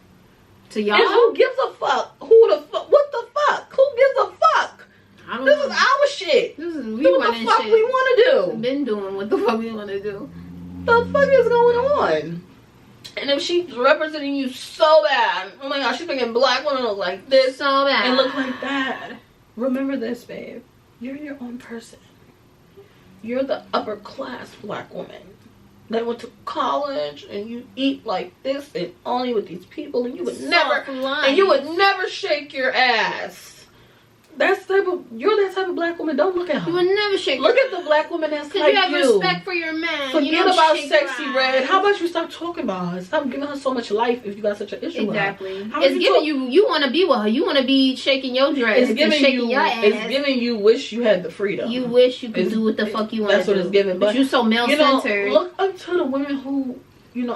Speaker 2: To y'all?
Speaker 1: And who gives a fuck? Who the fuck? What the fuck? Who gives a fuck?
Speaker 2: I don't
Speaker 1: This
Speaker 2: know.
Speaker 1: is our shit.
Speaker 2: This is
Speaker 1: Do what the fuck we want to do.
Speaker 2: We've been doing what the fuck we want to do.
Speaker 1: The fuck is going on? And if she's representing you so bad, oh my god, she's making black women look like this
Speaker 2: So bad.
Speaker 1: and look like that. Remember this, babe. You're your own person. You're the upper class black woman that went to college and you eat like this and only with these people and you would never shake your ass. You're that type of black woman. Don't look at her.
Speaker 2: You would never shake.
Speaker 1: Look at the black woman that's like
Speaker 2: you have respect for your man.
Speaker 1: Forget about Sexy Red. How about you stop talking about her? Stop giving her so much life if you got such an issue
Speaker 2: exactly.
Speaker 1: with her.
Speaker 2: It's giving you want to be with her. You want to be shaking your dress.
Speaker 1: It's giving
Speaker 2: shaking your ass.
Speaker 1: It's giving you wish you had the freedom.
Speaker 2: You wish you could do what the fuck you want to do.
Speaker 1: That's what it's giving.
Speaker 2: But you so male-centered.
Speaker 1: Look up to the women who,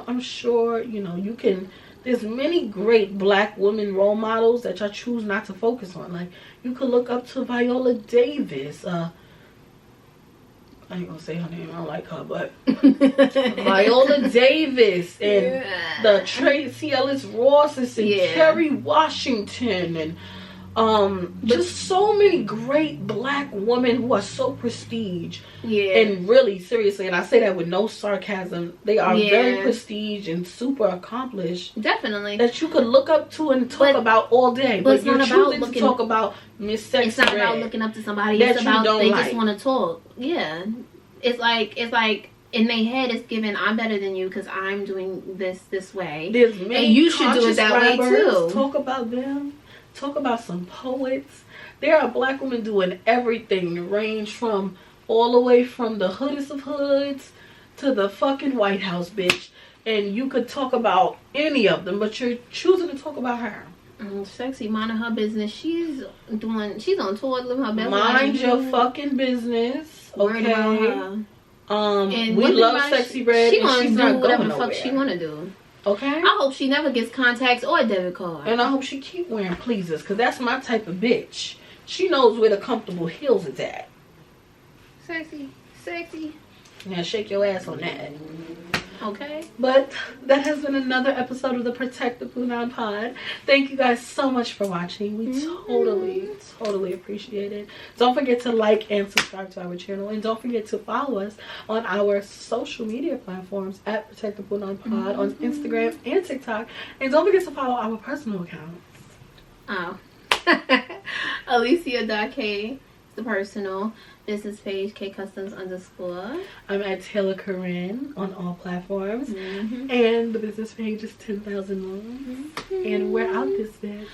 Speaker 1: I'm sure, you can... There's many great black women role models that y'all choose not to focus on. Like, you could look up to Viola Davis. I ain't gonna say her name. I don't like her, but Viola Davis and the Tracy Ellis Rosses and Kerry Washington and just so many great black women who are so prestige. Yeah. And really, seriously, and I say that with no sarcasm, they are very prestige and super accomplished.
Speaker 2: Definitely.
Speaker 1: That you could look up to and talk about all day. But you're choosing to talk about Miss Sexy
Speaker 2: It's not
Speaker 1: Red
Speaker 2: about looking up to somebody. It's about they just want to talk. Yeah. It's like in their head it's given, I'm better than you because I'm doing this way.
Speaker 1: There's many
Speaker 2: and you should do it that way too.
Speaker 1: Talk about them. Talk about some poets. There are black women doing everything to range from all the way from the hoodest of hoods to the fucking White House bitch. And you could talk about any of them, but you're choosing to talk about her.
Speaker 2: Sexy, minding her business. She's on tour living her best life.
Speaker 1: Mind your fucking business. Okay.
Speaker 2: And
Speaker 1: we love Sexy Red. She's not going
Speaker 2: whatever the
Speaker 1: nowhere.
Speaker 2: fuck she wanna do.
Speaker 1: Okay.
Speaker 2: I hope she never gets contacts or a debit card.
Speaker 1: And I hope she keep wearing pleasers, because that's my type of bitch. She knows where the comfortable heels is at.
Speaker 2: Sexy.
Speaker 1: Now shake your ass on that.
Speaker 2: Okay.
Speaker 1: But that has been another episode of the Protect the PUNAN Pod. Thank you guys so much for watching. We totally appreciate it. Don't forget to like and subscribe to our channel. And don't forget to follow us on our social media platforms at Protect the PUNAN Pod on Instagram and TikTok. And don't forget to follow our personal accounts.
Speaker 2: Oh. Alicia.K, the personal. Business page, kcustoms_. I'm
Speaker 1: at Taylor Corinne on all platforms. And the business page is 10,000 moons. And we're out this bitch.